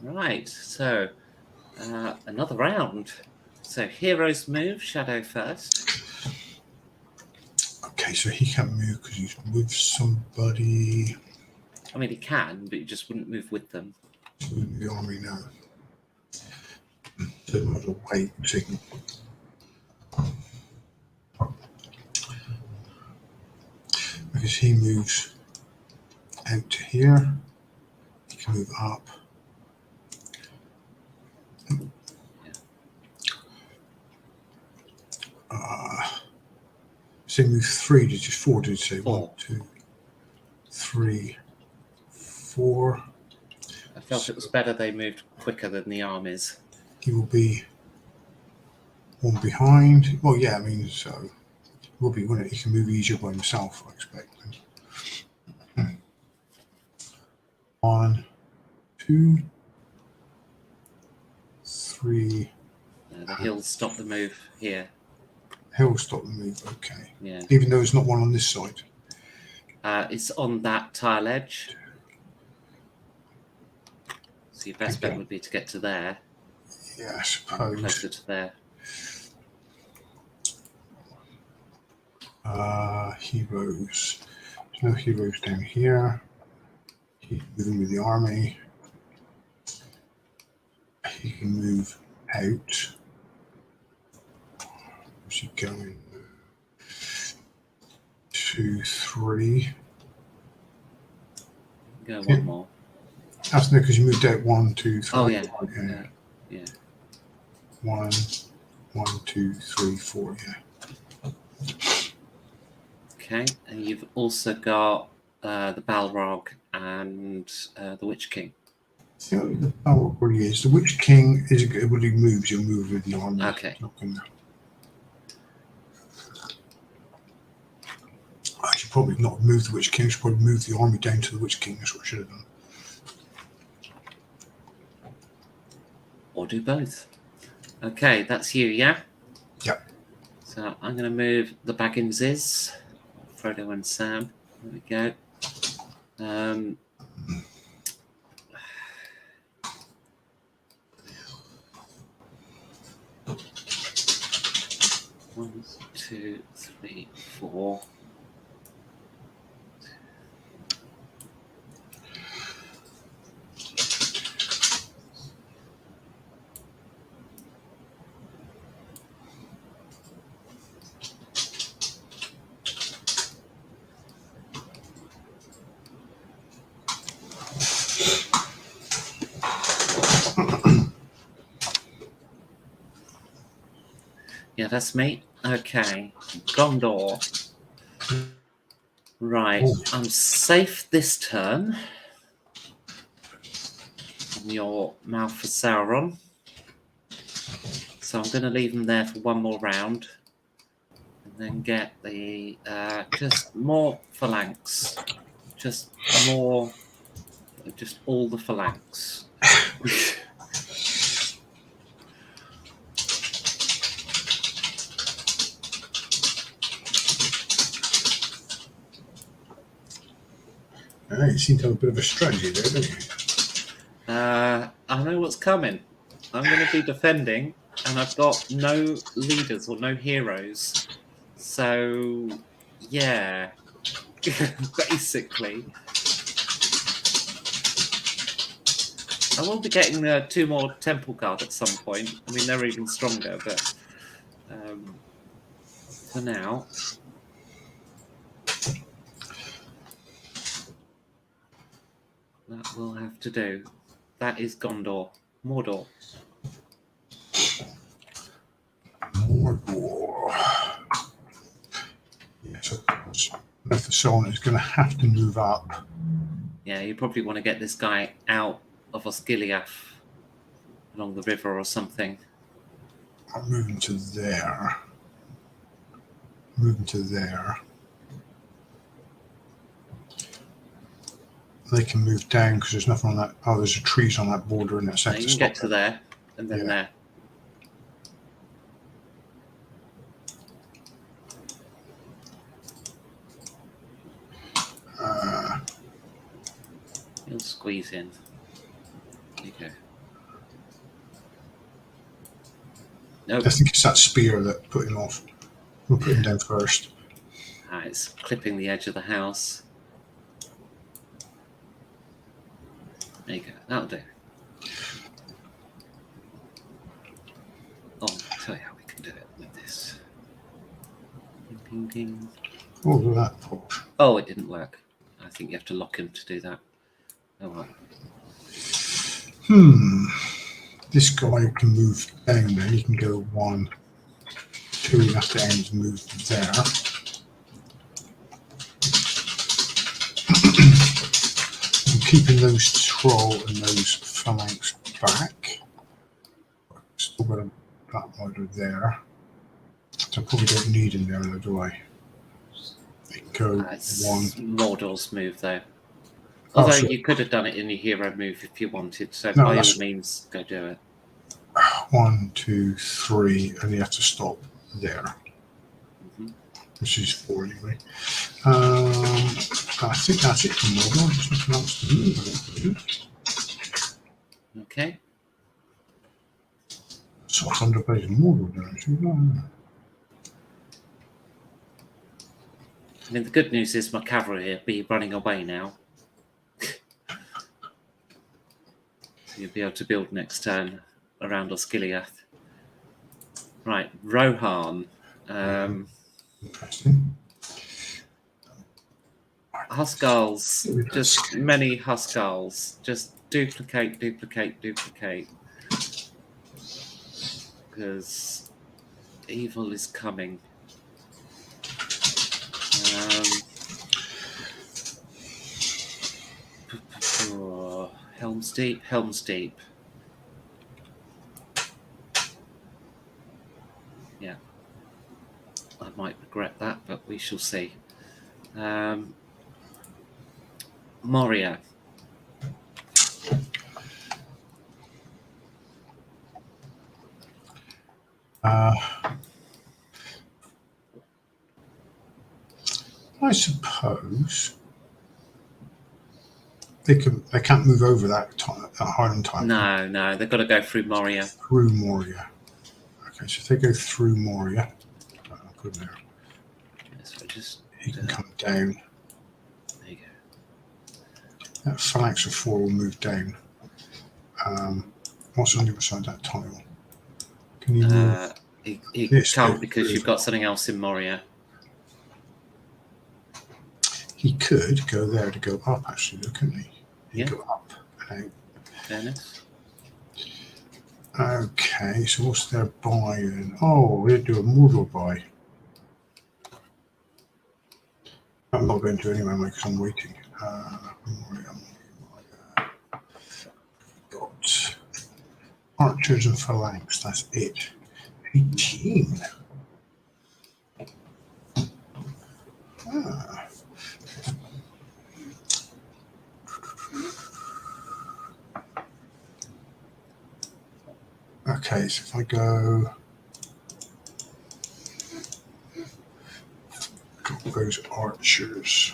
[SPEAKER 1] Right, so another round. So heroes move, Shadow first.
[SPEAKER 2] Okay, so he can't move because he's with somebody.
[SPEAKER 1] I mean, he can, but he just wouldn't move with them.
[SPEAKER 2] He's with the army now. So might as well wait signal. Because he moves out to here. He can move up. So move 3, did you 4, did you say?
[SPEAKER 1] 4.
[SPEAKER 2] 1, 2, 3, 4.
[SPEAKER 1] I felt it was better they moved quicker than the armies.
[SPEAKER 2] He will be one behind. Well, yeah, I mean, so he will be, wouldn't it? He can move easier by himself, I expect. 1, 2, 3.
[SPEAKER 1] The hills stop the move here.
[SPEAKER 2] He'll stop the move, okay.
[SPEAKER 1] Yeah.
[SPEAKER 2] Even though there's not one on this side.
[SPEAKER 1] It's on that tile edge. So your best bet would be to get to there.
[SPEAKER 2] Yeah, I suppose.
[SPEAKER 1] Closer to there.
[SPEAKER 2] Heroes. There's no heroes down here. He's moving with the army. He can move out. Where's he going? 2, 3.
[SPEAKER 1] Go one more.
[SPEAKER 2] That's no, because you moved out 1, 2, 3.
[SPEAKER 1] Oh, yeah.
[SPEAKER 2] Yeah. 1, 2, 3, 4. Yeah.
[SPEAKER 1] Okay, and you've also got the Balrog and the Witch King.
[SPEAKER 2] You know, the power where he is. The Witch King is when he moves, he'll move with the army.
[SPEAKER 1] Okay.
[SPEAKER 2] I should probably not move the Witch King. I should probably move the army down to the Witch King. That's what I should have done.
[SPEAKER 1] Or do both. Okay, that's you, yeah?
[SPEAKER 2] Yep.
[SPEAKER 1] So I'm going to move the Bagginses, Frodo and Sam. There we go. 1, 2, 3, 4. Yeah, that's me. Okay, Gondor. Right, I'm safe this turn. On your mouth for Sauron. So I'm going to leave them there for one more round. And then get the just more phalanx. Just all the phalanx.
[SPEAKER 2] You seem to have a bit of a strategy there, don't you?
[SPEAKER 1] I know what's coming. I'm going to be defending, and I've got no leaders or no heroes. So, yeah, basically. I will be getting 2 more Temple Guard at some point. I mean, they're even stronger, but for now... that will have to do. That is Gondor. Mordor.
[SPEAKER 2] Mordor. Yeah, so Sauron is going to have to move up.
[SPEAKER 1] Yeah, you probably want to get this guy out of Osgiliath along the river or something.
[SPEAKER 2] I'm moving to there. Moving to there. They can move down because there's nothing on that. Oh, there's trees on that border in that
[SPEAKER 1] So
[SPEAKER 2] centre.
[SPEAKER 1] you can get to there and then there. squeeze in. There you go. Nope.
[SPEAKER 2] I think it's that spear that put him off. We'll put him down first.
[SPEAKER 1] It's clipping the edge of the house. There you go. That'll do. Oh, I'll tell you how we can do it with this. Ding, ding, ding.
[SPEAKER 2] Oh, look at that posh.
[SPEAKER 1] Oh, it didn't work. I think you have to lock him to do that. Oh, well.
[SPEAKER 2] This guy can move down then. He can go 1, 2. He has to end move there. I'm keeping those troll and those phalanx back. Still got a that model there. So I probably don't need him there though, do I? They go 1.
[SPEAKER 1] Mordor's move though.
[SPEAKER 2] Oh,
[SPEAKER 1] Although
[SPEAKER 2] so
[SPEAKER 1] you could have done it in your hero move if you wanted, so
[SPEAKER 2] No,
[SPEAKER 1] by all
[SPEAKER 2] that's-
[SPEAKER 1] means, go do it.
[SPEAKER 2] 1, 2, 3, and you have to stop there,
[SPEAKER 1] Mhm.
[SPEAKER 2] which is 4 anyway. I think that's it for Mordor. There's nothing else to do.
[SPEAKER 1] Okay.
[SPEAKER 2] So 100 pages of Mordor there, actually.
[SPEAKER 1] I mean, the good news is my cavalry will be running away now. So you'll be able to build next turn around Osgiliath. Right, Rohan.
[SPEAKER 2] Interesting.
[SPEAKER 1] Huskarls, just many Huskarls. Just duplicate. Because evil is coming. Helm's Deep. Yeah. I might regret that, but we shall see. Moria.
[SPEAKER 2] I suppose they can't move over that Highland time.
[SPEAKER 1] No, they've got to go through Moria.
[SPEAKER 2] Through Moria. Okay, so if they go through Moria, I'll put him there.
[SPEAKER 1] So just
[SPEAKER 2] He can come down.
[SPEAKER 1] there you go.
[SPEAKER 2] That phalanx of 4 will move down. What's on the other side of that tile? Can you move?
[SPEAKER 1] He
[SPEAKER 2] This
[SPEAKER 1] can't
[SPEAKER 2] goes
[SPEAKER 1] because
[SPEAKER 2] through.
[SPEAKER 1] you've got something else in Moria.
[SPEAKER 2] He could go there to go up, actually, though, couldn't he? He
[SPEAKER 1] Yeah.
[SPEAKER 2] could go up and out.
[SPEAKER 1] Fairness.
[SPEAKER 2] Okay, so what's their buy then? Oh, we'll do a Mordor buy. I'm not going to anyway, because I'm waiting. Got archers and phalanx, that's it. 18. Okay, so if I go, got those archers.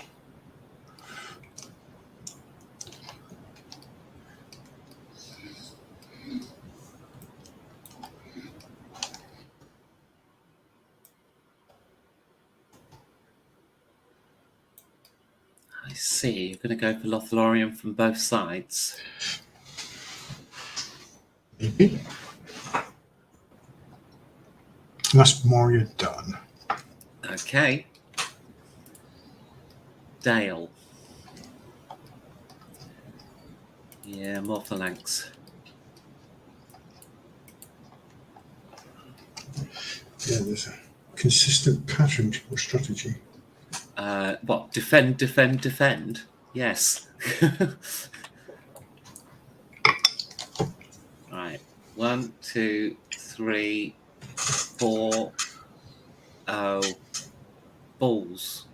[SPEAKER 1] I see. You're going to go for Lothlorien from both sides.
[SPEAKER 2] Maybe. And that's Moria done.
[SPEAKER 1] Okay. Dale. Yeah, more phalanx.
[SPEAKER 2] Yeah, there's a consistent pattern to your strategy.
[SPEAKER 1] What? Defend. Yes. Right. 1, 2, 3, 4. Oh. Balls.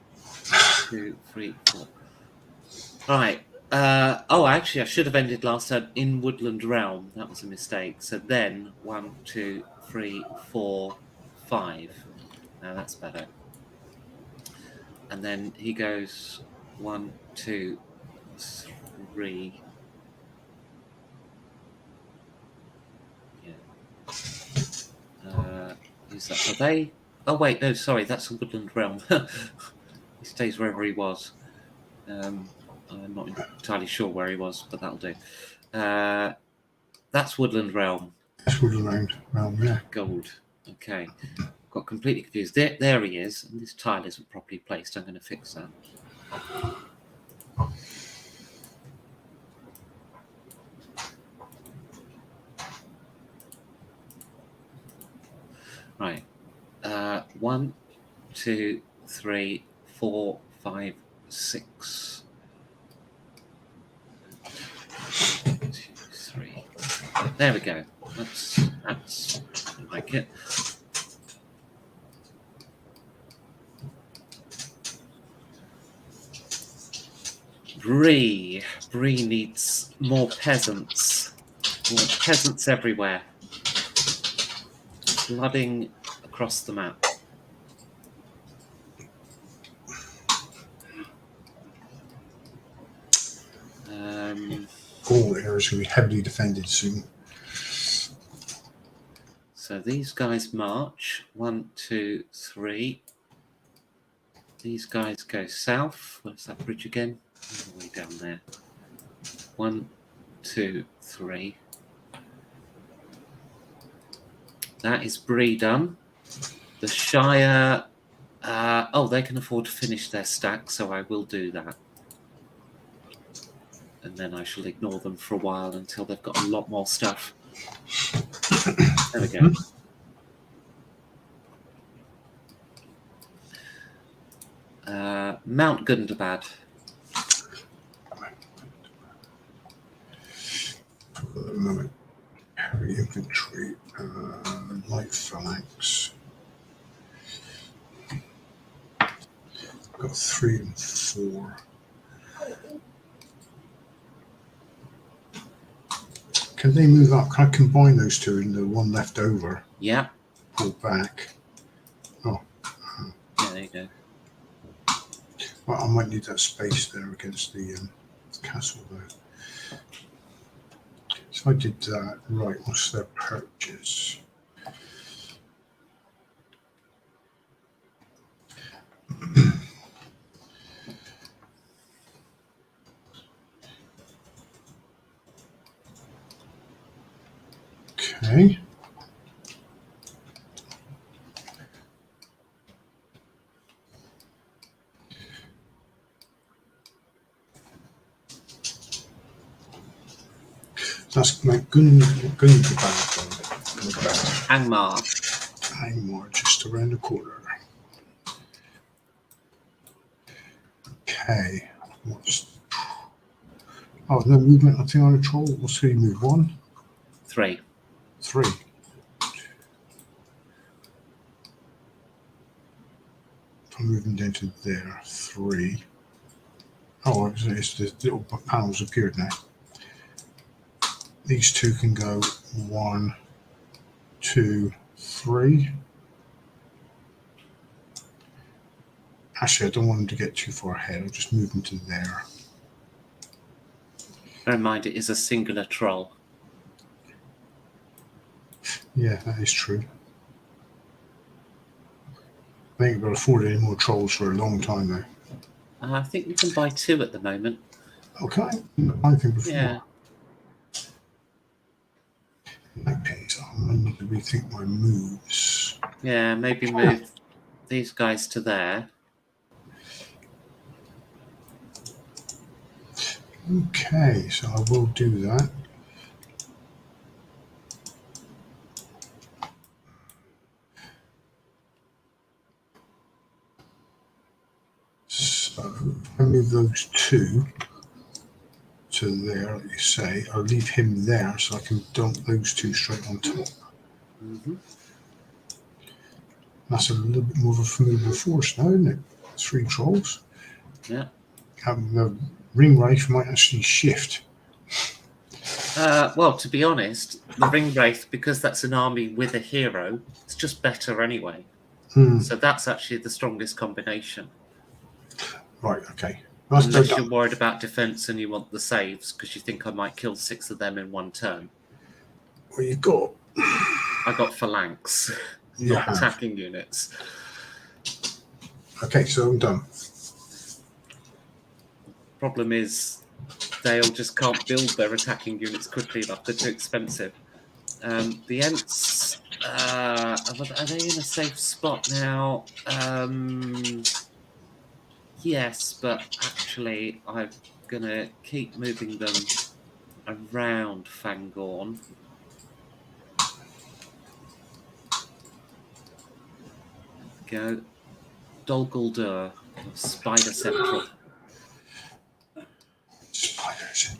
[SPEAKER 1] 2, 3, 4. Right. Actually, I should have ended last turn in Woodland Realm. That was a mistake. So then 1, 2, 3, 4, 5. Now that's better. And then he goes 1, 2, 3, Use that. Are they? Oh wait, no, sorry, that's a woodland realm. He stays wherever he was. I'm not entirely sure where he was, but that'll do. That's woodland realm.
[SPEAKER 2] That's woodland realm, yeah.
[SPEAKER 1] Gold. Okay. Got completely confused. There he is, and this tile isn't properly placed. I'm going to fix that. Right. 1, 2, 3, 4, 5, 6. 2, 3. There we go. That's I like it. Bree needs more peasants. More peasants everywhere. Flooding across the map.
[SPEAKER 2] All areas will be heavily defended soon.
[SPEAKER 1] So these guys march. 1, 2, 3. These guys go south. Where's that bridge again? All the way down there. 1, 2, 3. That is Bree done. The Shire. They can afford to finish their stack, so I will do that. And then I shall ignore them for a while until they've got a lot more stuff. There we go. Mount Gundabad.
[SPEAKER 2] For the moment, heavy infantry, light phalanx. Got 3 and 4. Can they move up? Can I combine those two in the one left over?
[SPEAKER 1] Yeah.
[SPEAKER 2] Pull back. Oh.
[SPEAKER 1] Yeah, there you go.
[SPEAKER 2] Well, I might need that space there against the castle there. So I did that. Right, what's their purchase? Okay. That's my Gundabad. Angmar, just around the corner. Okay. No movement, nothing on a troll. We'll see. Move 1.
[SPEAKER 1] 3.
[SPEAKER 2] 3. I'm moving down to there. 3. Oh, it's the little panels appeared now. These two can go 1, 2, 3. Actually, I don't want them to get too far ahead. I'll just move them to there.
[SPEAKER 1] Bear in mind, it is a singular troll.
[SPEAKER 2] Yeah, that is true. I ain't got to afford any more trolls for a long time now.
[SPEAKER 1] I think we can buy 2 at the moment.
[SPEAKER 2] Okay, I think before.
[SPEAKER 1] Yeah.
[SPEAKER 2] In that case, I need to rethink my moves.
[SPEAKER 1] Yeah, maybe move these guys to there.
[SPEAKER 2] Okay, so I will do that. So I move those 2 to there, like you say. I'll leave him there so I can dump those 2 straight on top.
[SPEAKER 1] Mm-hmm.
[SPEAKER 2] That's a little bit more of a formidable force now, isn't it? 3 trolls.
[SPEAKER 1] Yeah.
[SPEAKER 2] The ring wraith might actually shift.
[SPEAKER 1] Well, to be honest, the Ring Wraith, because that's an army with a hero, it's just better anyway. So that's actually the strongest combination.
[SPEAKER 2] Right, okay.
[SPEAKER 1] Unless you're worried about defense and you want the saves, because you think I might kill 6 of them in one turn.
[SPEAKER 2] Well, you've got...
[SPEAKER 1] I got phalanx,
[SPEAKER 2] You
[SPEAKER 1] not
[SPEAKER 2] have.
[SPEAKER 1] attacking units.
[SPEAKER 2] Okay, so I'm done.
[SPEAKER 1] Problem is, they'll just can't build their attacking units quickly enough. They're too expensive. The Ents, are they in a safe spot now? Yes, but actually, I'm gonna keep moving them around Fangorn. Go. Dol Guldur, Spider Central.
[SPEAKER 2] Spiders.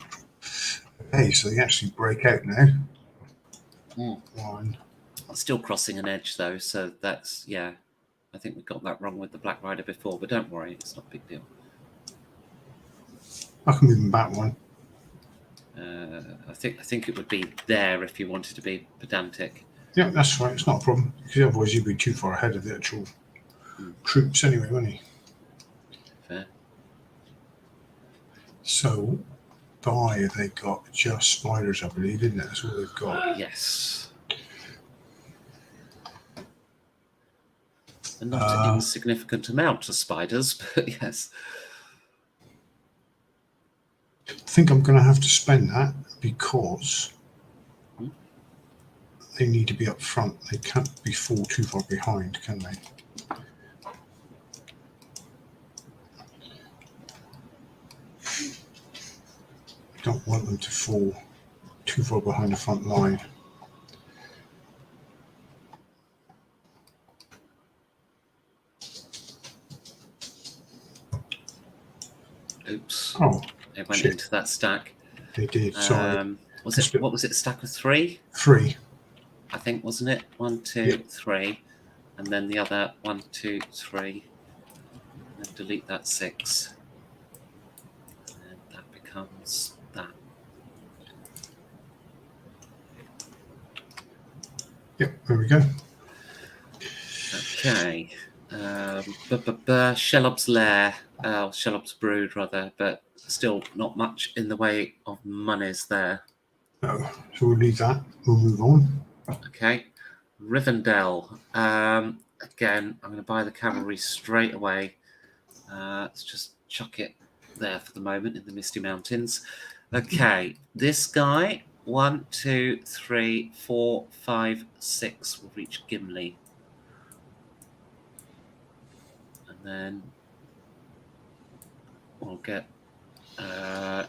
[SPEAKER 2] Okay, so they actually break out now. One.
[SPEAKER 1] I'm still crossing an edge though, so that's, yeah. I think we got that wrong with the Black Rider before, but don't worry, it's not a big deal.
[SPEAKER 2] I can move them back one.
[SPEAKER 1] I think it would be there if you wanted to be pedantic.
[SPEAKER 2] Yeah, that's right. It's not a problem because otherwise you'd be too far ahead of the actual troops anyway, wouldn't you?
[SPEAKER 1] Fair.
[SPEAKER 2] So, they got just spiders, I believe, isn't it? That's what they've got.
[SPEAKER 1] Yes. And not an insignificant amount of spiders, but yes.
[SPEAKER 2] I think I'm going to have to spend that because they need to be up front. They can't be too far behind, can they? Don't want them to fall too far behind the front line.
[SPEAKER 1] Oops.
[SPEAKER 2] Oh,
[SPEAKER 1] it went
[SPEAKER 2] shit.
[SPEAKER 1] into that stack.
[SPEAKER 2] They did. Sorry.
[SPEAKER 1] What was it? Stack of 3?
[SPEAKER 2] 3.
[SPEAKER 1] I think, wasn't it? 1, 2,
[SPEAKER 2] Yeah.
[SPEAKER 1] 3, and then the other 1, 2, 3, and then delete that 6, and that becomes that.
[SPEAKER 2] Yep. There we go.
[SPEAKER 1] Okay. Shellop's Lair, Shellop's Brood rather, but still not much in the way of monies there.
[SPEAKER 2] No, so we'll leave that. We'll move on.
[SPEAKER 1] Okay. Rivendell. Again, I'm going to buy the cavalry straight away. Let's just chuck it there for the moment in the Misty Mountains. Okay, this guy, 1, 2, 3, 4, 5, 6 will reach Gimli. And then we'll get,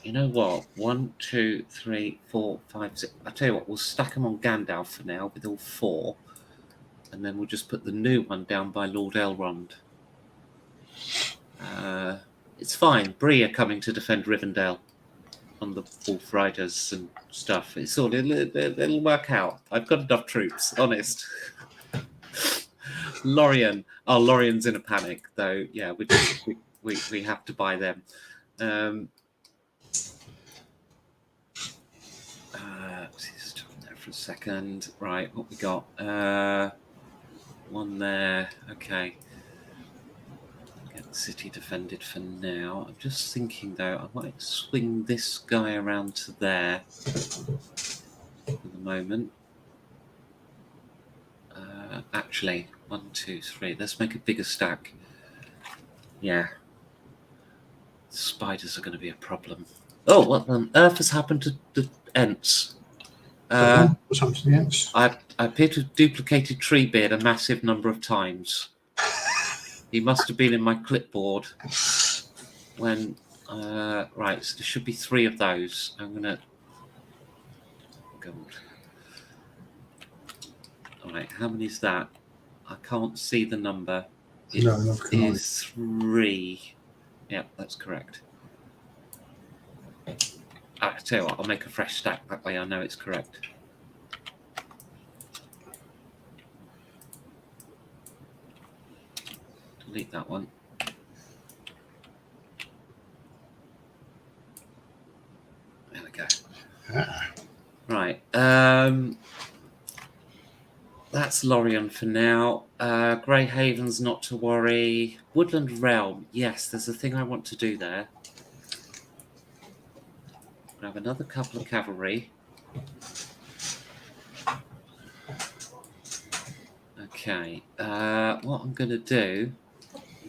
[SPEAKER 1] you know what? 1, 2, 3, 4, 5, 6. I tell you what, we'll stack them on Gandalf for now with all 4. And then we'll just put the new one down by Lord Elrond. It's fine. Bree are coming to defend Rivendell on the Wolf Riders and stuff. It's all it'll work out. I've got enough troops, honest. Lorien's in a panic though. Yeah, we have to buy them. Just talking there for a second. Right, what we got? One there. Okay. Get the city defended for now. I'm just thinking though, I might swing this guy around to there for the moment. Actually, 1, 2, 3. Let's make a bigger stack. Yeah. Spiders are going to be a problem. Oh, what on earth has happened to the Ents?
[SPEAKER 2] What's happened to the Ents?
[SPEAKER 1] I appear to have duplicated Treebeard a massive number of times. He must have been in my clipboard when... right, so there should be 3 of those. I'm going to... God. All right, how many is that? I can't see the number. It is 3. Yeah, that's correct. I tell you what, I'll make a fresh stack. That way I know it's correct. Delete that one. There we go. Right. That's Lorien for now. Grey Haven's not to worry. Woodland Realm. Yes, there's a thing I want to do there. I have another couple of cavalry. Okay. What I'm going to do,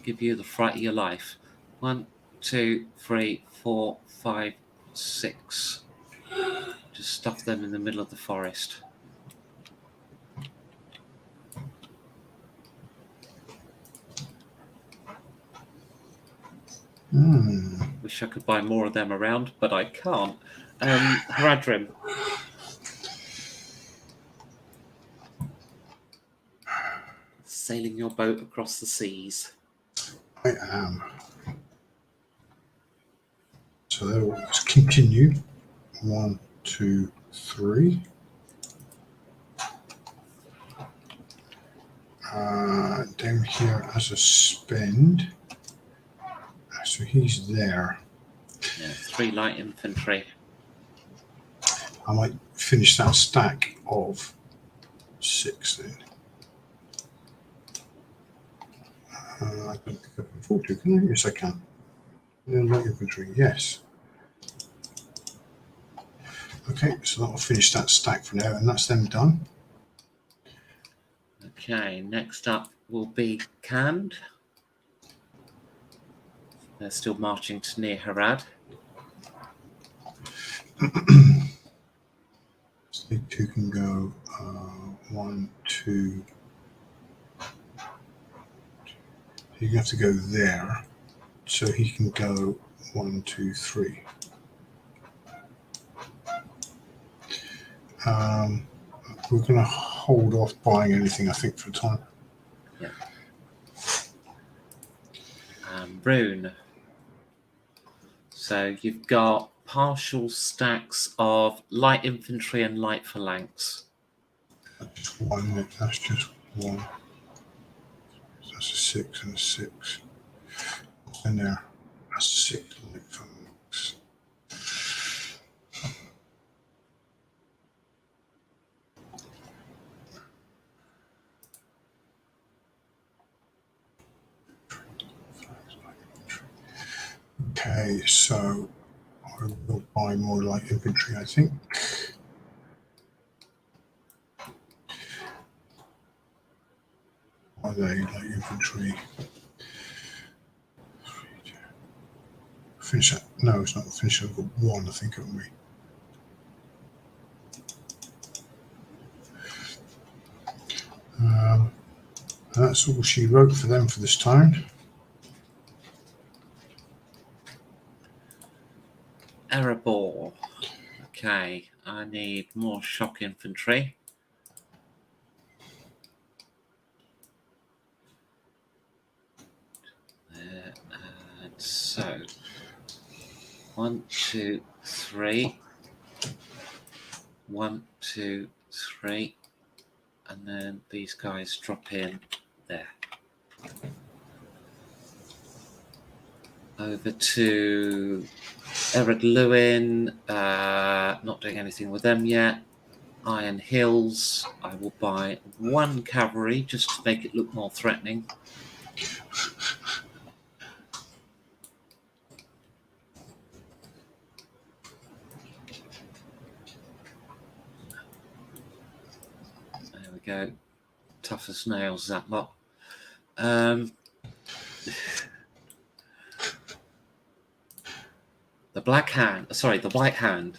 [SPEAKER 1] give you the fright of your life. 1, 2, 3, 4, 5, 6. Just stuff them in the middle of the forest. Wish I could buy more of them around, but I can't. Haradrim. Sailing your boat across the seas.
[SPEAKER 2] I am. So let's continue. 1, 2, 3. Down here as a spend. So he's there.
[SPEAKER 1] Yeah, 3 light infantry.
[SPEAKER 2] I might finish that stack of 6 then. I don't think I can afford to, can I? Yes, I can. Light infantry, yes. Okay, so that'll finish that stack for now, and that's them done.
[SPEAKER 1] Okay, next up will be Canned. They're still marching to near Harad.
[SPEAKER 2] So they two can go 1, 2. You have to go there, so he can go 1, 2, 3. We're going to hold off buying anything, I think, for a time.
[SPEAKER 1] Yeah. Rune. So you've got partial stacks of light infantry and light phalanx.
[SPEAKER 2] That's just one. That's just one. That's a 6 and a 6. And there, that's 6 light phalanx. Okay, so I will buy more light infantry, I think. Are they light infantry? Finish that. No, it's not finished. I've got 1, I think, haven't we? That's all she wrote for them for this time.
[SPEAKER 1] Erebor. Okay, I need more shock infantry. There, and so 1, 2, 3. 1, 2, 3. And then these guys drop in there. Over to Ered Lewin. Not doing anything with them yet. Iron Hills. I will buy 1 cavalry just to make it look more threatening. There we go. Tough as nails, that lot. The Black Hand. Sorry, the White Hand.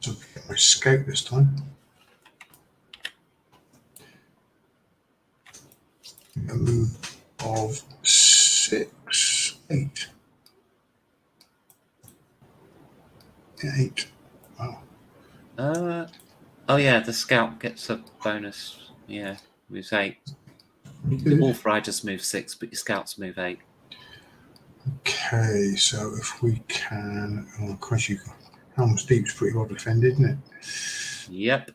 [SPEAKER 2] So get my scout this time. A move of 6, 8. Yeah, 8. Wow.
[SPEAKER 1] Oh yeah, the scout gets a bonus. Yeah, moves 8. The Wolf Riders move 6, but your scouts move 8.
[SPEAKER 2] Okay, so if we can, of course, Helm's Deep's pretty well defended, isn't it?
[SPEAKER 1] Yep.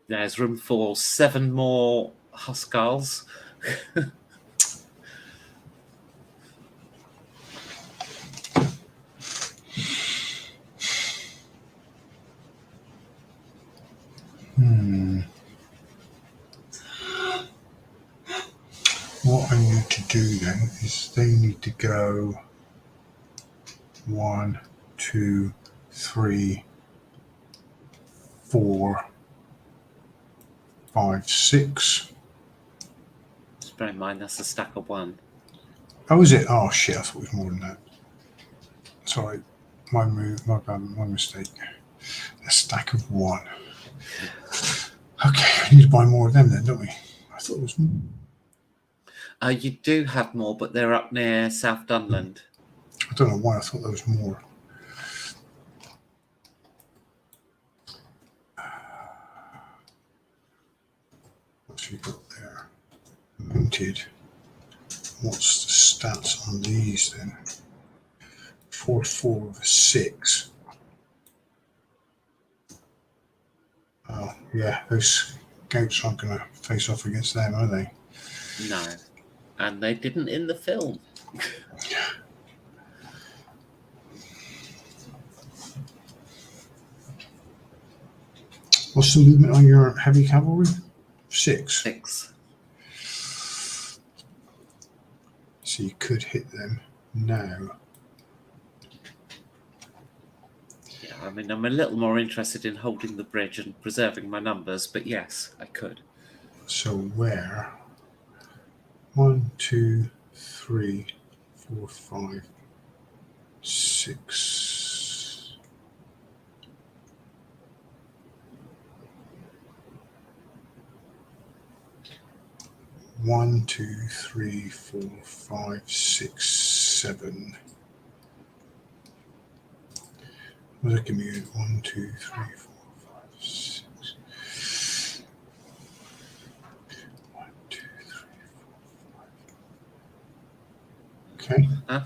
[SPEAKER 1] There's room for 7 more Huskarls.
[SPEAKER 2] What I need to do then is they need to go 1, 2, 3, 4, 5, 6.
[SPEAKER 1] Just bear in mind that's a stack of 1.
[SPEAKER 2] Oh, is it? Oh shit! I thought it was more than that. Sorry, my mistake. A stack of 1. Okay, we need to buy more of them then, don't we? I thought it was more.
[SPEAKER 1] You do have more, but they're up near South Dunland.
[SPEAKER 2] I don't know why I thought there was more. What's he got there? Minted. What's the stats on these then? 4, 4 with a 6. Oh, yeah, those goats aren't going to face off against them, are they?
[SPEAKER 1] No. And they didn't in the film.
[SPEAKER 2] What's the movement on your heavy cavalry? 6.
[SPEAKER 1] 6.
[SPEAKER 2] So you could hit them now.
[SPEAKER 1] Yeah, I mean, I'm a little more interested in holding the bridge and preserving my numbers, but yes, I could.
[SPEAKER 2] So where? 1, 2, 3, 4, 5, 6. One, 2, 3, 4, 5, 6, 7. What does that give me? 1, 2, 3, 4, 5, 6. 1, 2, 3, 4, 5. Okay.
[SPEAKER 1] Huh?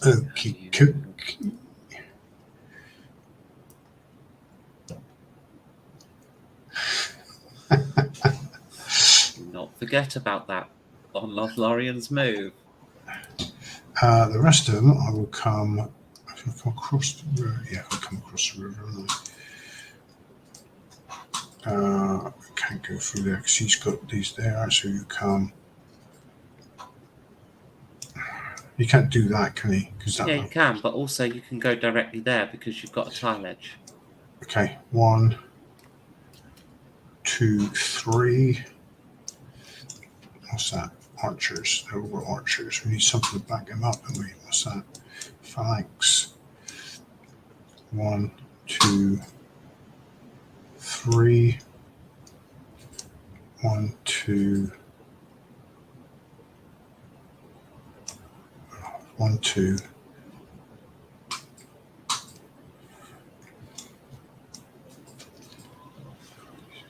[SPEAKER 2] Okie dokie.
[SPEAKER 1] Not forget about that on Lothlorian's move.
[SPEAKER 2] The rest of them, I will come across the river. Yeah, I'll come across the river. I can't go through there because he's got these there. So you come. You can't do that, can he?
[SPEAKER 1] Yeah, you can, but also you can go directly there because you've got a tile edge.
[SPEAKER 2] Okay, 1, 2, 3. What's that? Archers. They're all archers. We need something to back them up, don't we? What's that? Phalanx. 1, 2, 3. 1, 2. 1, 2.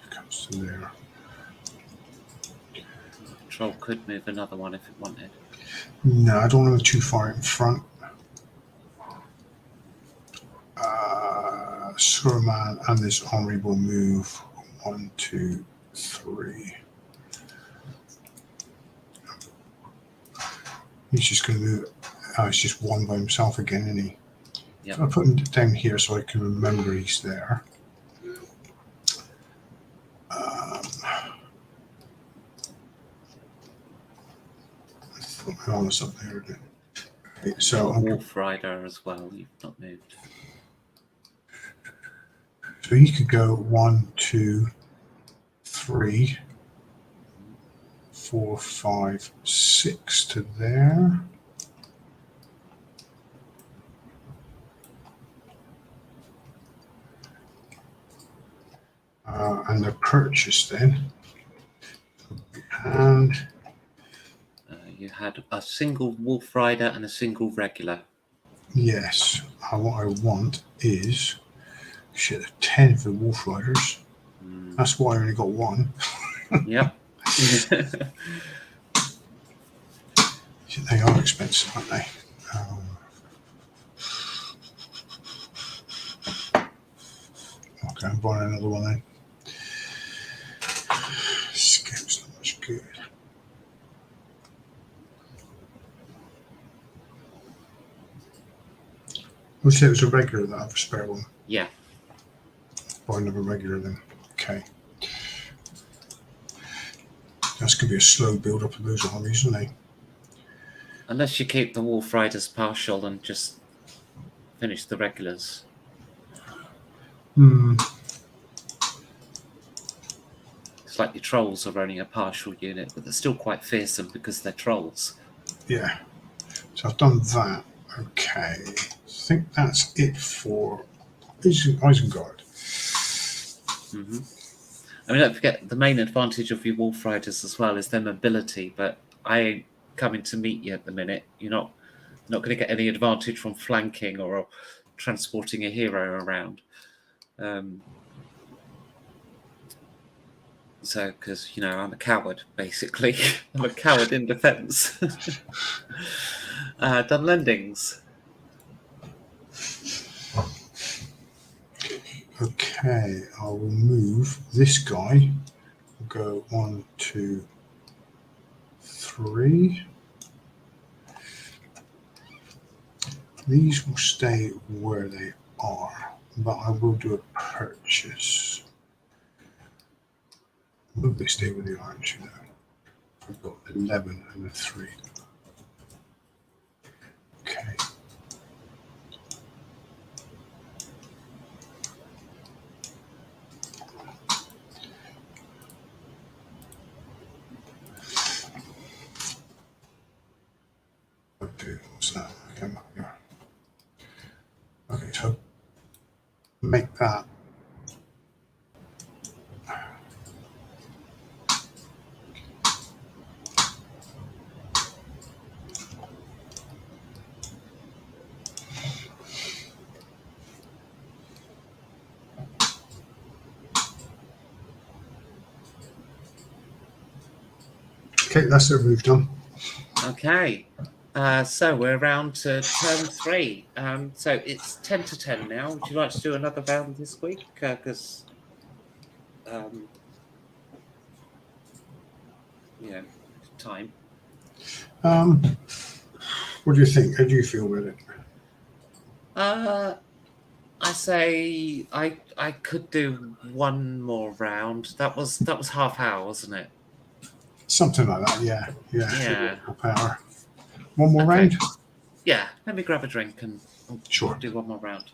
[SPEAKER 2] Comes to there.
[SPEAKER 1] Troll could move another one if it wanted.
[SPEAKER 2] No, I don't want to go too far in front. Surman and this army will move 1, 2, 3. He's just going to move. It's just 1 by himself again, isn't he?
[SPEAKER 1] Yep.
[SPEAKER 2] I'll put him down here so I can remember he's there. I thought my arm was up there again. Okay, so
[SPEAKER 1] Wolf Rider as well. You've not moved.
[SPEAKER 2] So he could go 1, 2, 3, 4, 5, 6 to there. And the purchase then. And
[SPEAKER 1] You had a single Wolf Rider and a single regular.
[SPEAKER 2] yes, what I want is shit, 10 for the Wolf Riders. That's why I only got 1.
[SPEAKER 1] Yep.
[SPEAKER 2] They are expensive, aren't they? Okay, I'm buying another one then. Scout's not much good. We'll say it was a regular that I have a spare one.
[SPEAKER 1] Yeah.
[SPEAKER 2] Buy another regular then. Okay. That's going to be a slow build up of those armies, isn't it?
[SPEAKER 1] Unless you keep the Wolf Riders partial and just finish the regulars. It's like your trolls are only a partial unit, but they're still quite fearsome because they're trolls.
[SPEAKER 2] Yeah. So I've done that. Okay. I think that's it for Isengard.
[SPEAKER 1] Mm-hmm. I mean, don't forget, the main advantage of your Wolf Riders as well is their mobility, but I ain't coming to meet you at the minute. You're not going to get any advantage from flanking or transporting a hero around. So, because, I'm a coward, basically. I'm a coward in defense. Done lendings.
[SPEAKER 2] Okay, I will move this guy. We'll go 1, 2, 3. These will stay where they are, but I will do a purchase. Will they stay where they are, actually? I've got 11 and a 3. Okay. Okay, what's that? Okay, yeah. Okay, so make that. Okay, that's their move done.
[SPEAKER 1] Okay. So we're around to turn 3. So it's 10 to 10 now. Would you like to do another round this week? Because, time.
[SPEAKER 2] What do you think? How do you feel with it?
[SPEAKER 1] I say I could do one more round. That was half hour, wasn't it?
[SPEAKER 2] Something like that, yeah.
[SPEAKER 1] Yeah.
[SPEAKER 2] Power. One more round?
[SPEAKER 1] Yeah, let me grab a drink and
[SPEAKER 2] Sure.
[SPEAKER 1] do one more round.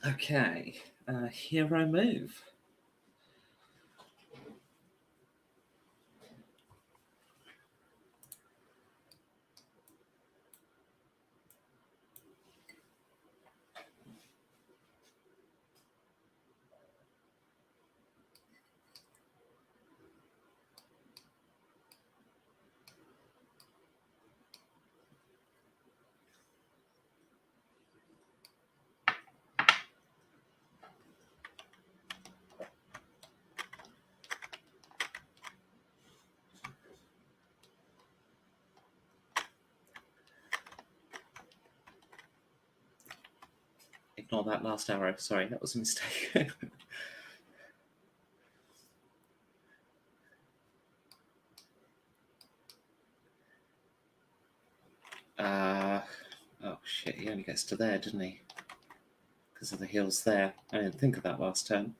[SPEAKER 1] Okay, hero move. Ignore that last arrow. Sorry, that was a mistake. shit, he only gets to there, didn't he? Because of the hills there. I didn't think of that last turn.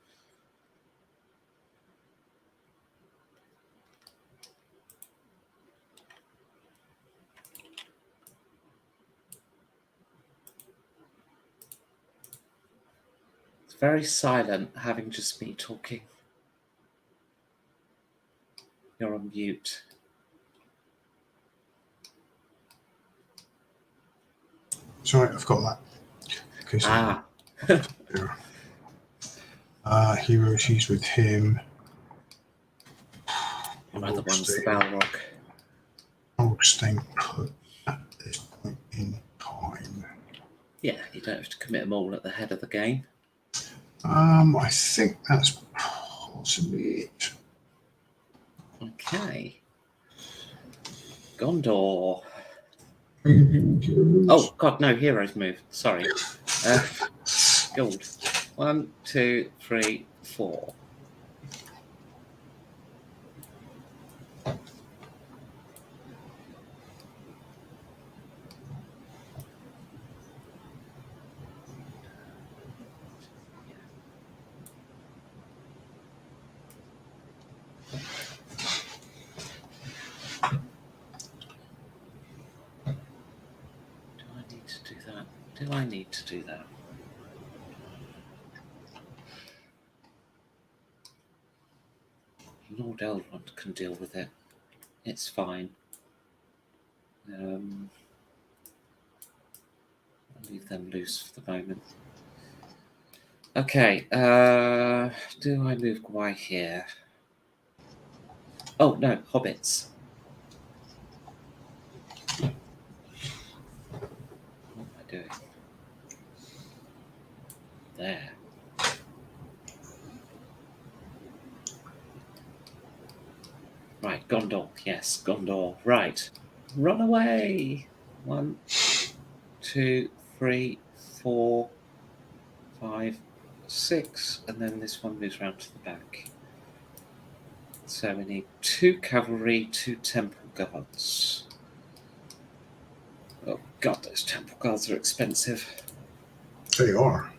[SPEAKER 1] It's very silent having just me talking. You're on mute.
[SPEAKER 2] Sorry, I've got that. Okay, so hero, she's with him.
[SPEAKER 1] Your other one's the Balrog.
[SPEAKER 2] I'll stay put at this point in time.
[SPEAKER 1] Yeah, you don't have to commit them all at the head of the game.
[SPEAKER 2] I think that's possibly it.
[SPEAKER 1] Okay. Gondor.
[SPEAKER 2] Heroes.
[SPEAKER 1] Oh, God, no, heroes move. Sorry. Gold. 1, 2, 3, 4. Do I need to do that? Lord Elrond can deal with it. It's fine. I'll leave them loose for the moment. Okay, do I move Gwai here? Oh, no, hobbits. What am I doing? There. Right, Gondor. Yes, Gondor. Right. Run away! 1, 2, 3, 4, 5, 6. And then this one moves round to the back. So we need 2 cavalry, 2 temple guards. Oh, God, those temple guards are expensive.
[SPEAKER 2] They are.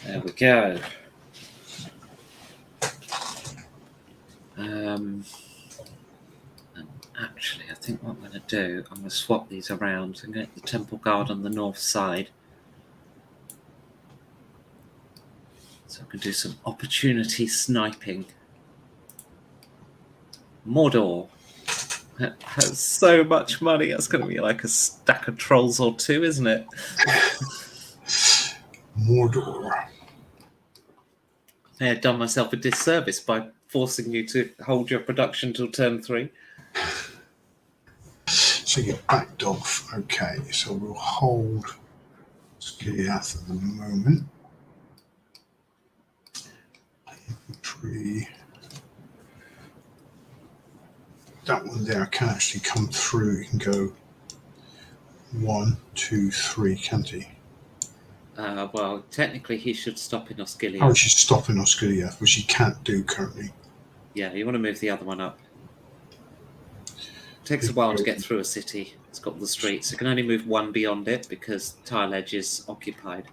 [SPEAKER 1] There we go. And actually, I think what I'm going to do, I'm going to swap these around and get the temple guard on the north side. So I can do some opportunity sniping. Mordor. That has so much money. That's going to be like a stack of trolls or 2, isn't it?
[SPEAKER 2] Mordor.
[SPEAKER 1] I had done myself a disservice by forcing you to hold your production till turn 3.
[SPEAKER 2] So you're backed off. Okay, so we'll hold Skiliath at the moment. Infantry. That one there can actually come through. He can go 1, 2, 3, can't he?
[SPEAKER 1] Well, technically he should stop in Osgiliath.
[SPEAKER 2] Oh, she's stopping Osgiliath, which he can't do currently.
[SPEAKER 1] Yeah, you want to move the other one up. It takes a while to get through a city. It's got the streets. You can only move 1 beyond it because Tile Edge is occupied.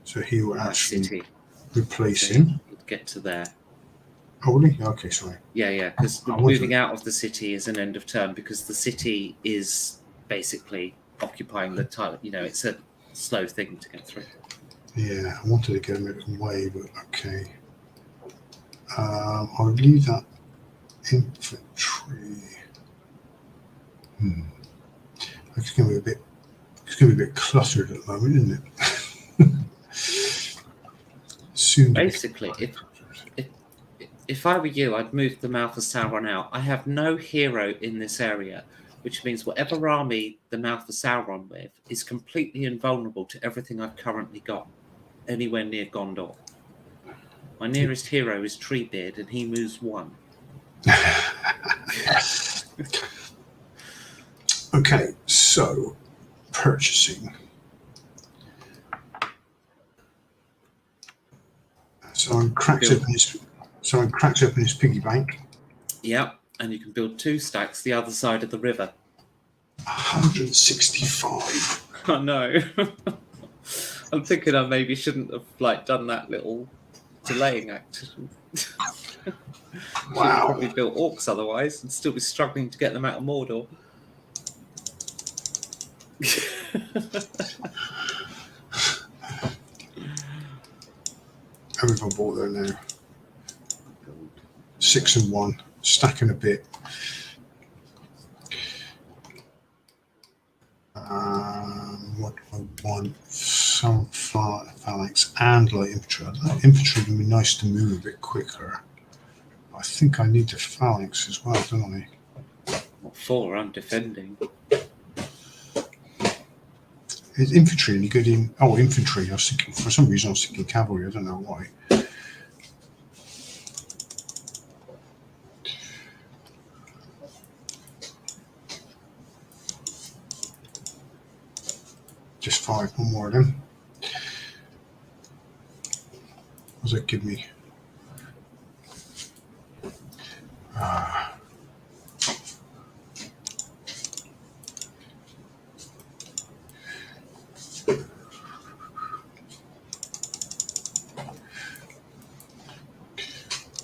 [SPEAKER 2] So he will actually
[SPEAKER 1] city.
[SPEAKER 2] replace
[SPEAKER 1] So
[SPEAKER 2] him.
[SPEAKER 1] You'd get to there.
[SPEAKER 2] Oh, really? Okay, sorry.
[SPEAKER 1] Yeah, because moving out of the city is an end of turn because the city is basically occupying the tile. You know, it's a slow thing to get through.
[SPEAKER 2] Yeah, I wanted to get him out of the way, but okay. I'll leave that infantry. It's going to be a bit cluttered at the moment, isn't it? Soon.
[SPEAKER 1] Basically, if I were you, I'd move the mouth of Sauron out. I have no hero in this area which means whatever army the Mouth of Sauron with is completely invulnerable to everything I've currently got anywhere near Gondor. My nearest hero is Treebeard, and he moves 1.
[SPEAKER 2] Okay, so purchasing. Someone cracks open his piggy bank.
[SPEAKER 1] Yep, and you can build 2 stacks the other side of the river.
[SPEAKER 2] 165.
[SPEAKER 1] I know. I'm thinking I maybe shouldn't have done that little delaying act.
[SPEAKER 2] Wow.
[SPEAKER 1] Should have probably built orcs otherwise and still be struggling to get them out of Mordor.
[SPEAKER 2] How have I bought there now? 6 and 1, stacking a bit. What do I want? Some phalanx and light infantry. Light infantry would be nice to move a bit quicker. I think I need the phalanx as well, don't I?
[SPEAKER 1] What for? I'm defending.
[SPEAKER 2] Is infantry any good in? Oh, infantry. I was thinking, for some reason, I was thinking cavalry. I don't know why. Just 5, one more of them. What does that give me?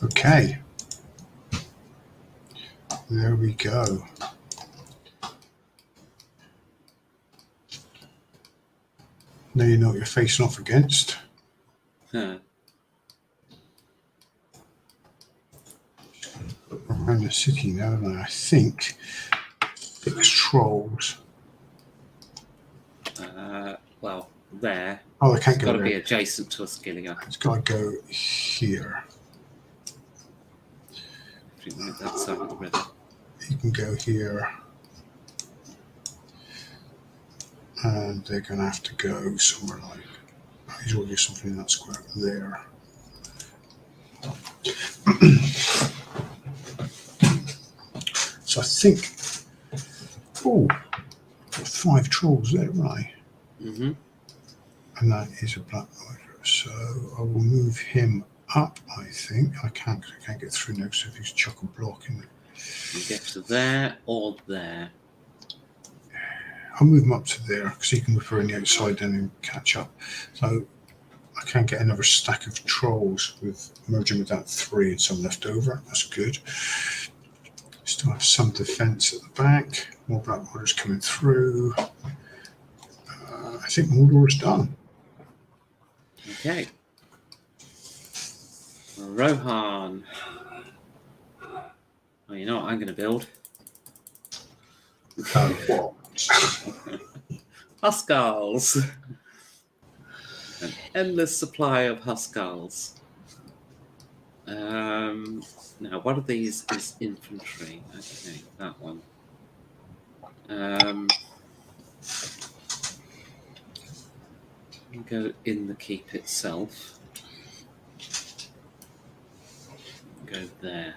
[SPEAKER 2] Okay. There we go. Now you know what you're facing off against.
[SPEAKER 1] Huh.
[SPEAKER 2] Around the city now, and I think 6 trolls.
[SPEAKER 1] Well, there.
[SPEAKER 2] Oh, they can't
[SPEAKER 1] It's
[SPEAKER 2] go
[SPEAKER 1] got to
[SPEAKER 2] there.
[SPEAKER 1] be adjacent to Osgiliath.
[SPEAKER 2] It's got to go here.
[SPEAKER 1] If you move that side of the river.
[SPEAKER 2] You can go here. And they're going to have to go somewhere like... He's already something in that square there. So I think... Oh, got 5 trolls there, right?
[SPEAKER 1] Mm-hmm.
[SPEAKER 2] And that is a black rider. So I will move him up, I think. I can't get through now because he's chock-a-block in it.
[SPEAKER 1] You get to there or there.
[SPEAKER 2] I'll move him up to there because he can move around the outside then and catch up. So I can get another stack of trolls with merging with that 3 and some left over. That's good. Still have some defense at the back. More black riders coming through. I think Mordor is done.
[SPEAKER 1] Okay. Rohan. Well, you know what I'm going to build?
[SPEAKER 2] What?
[SPEAKER 1] Huskarls. An endless supply of Huskarls. Now, one of these is infantry. Okay, that one. Go in the keep itself. Go there.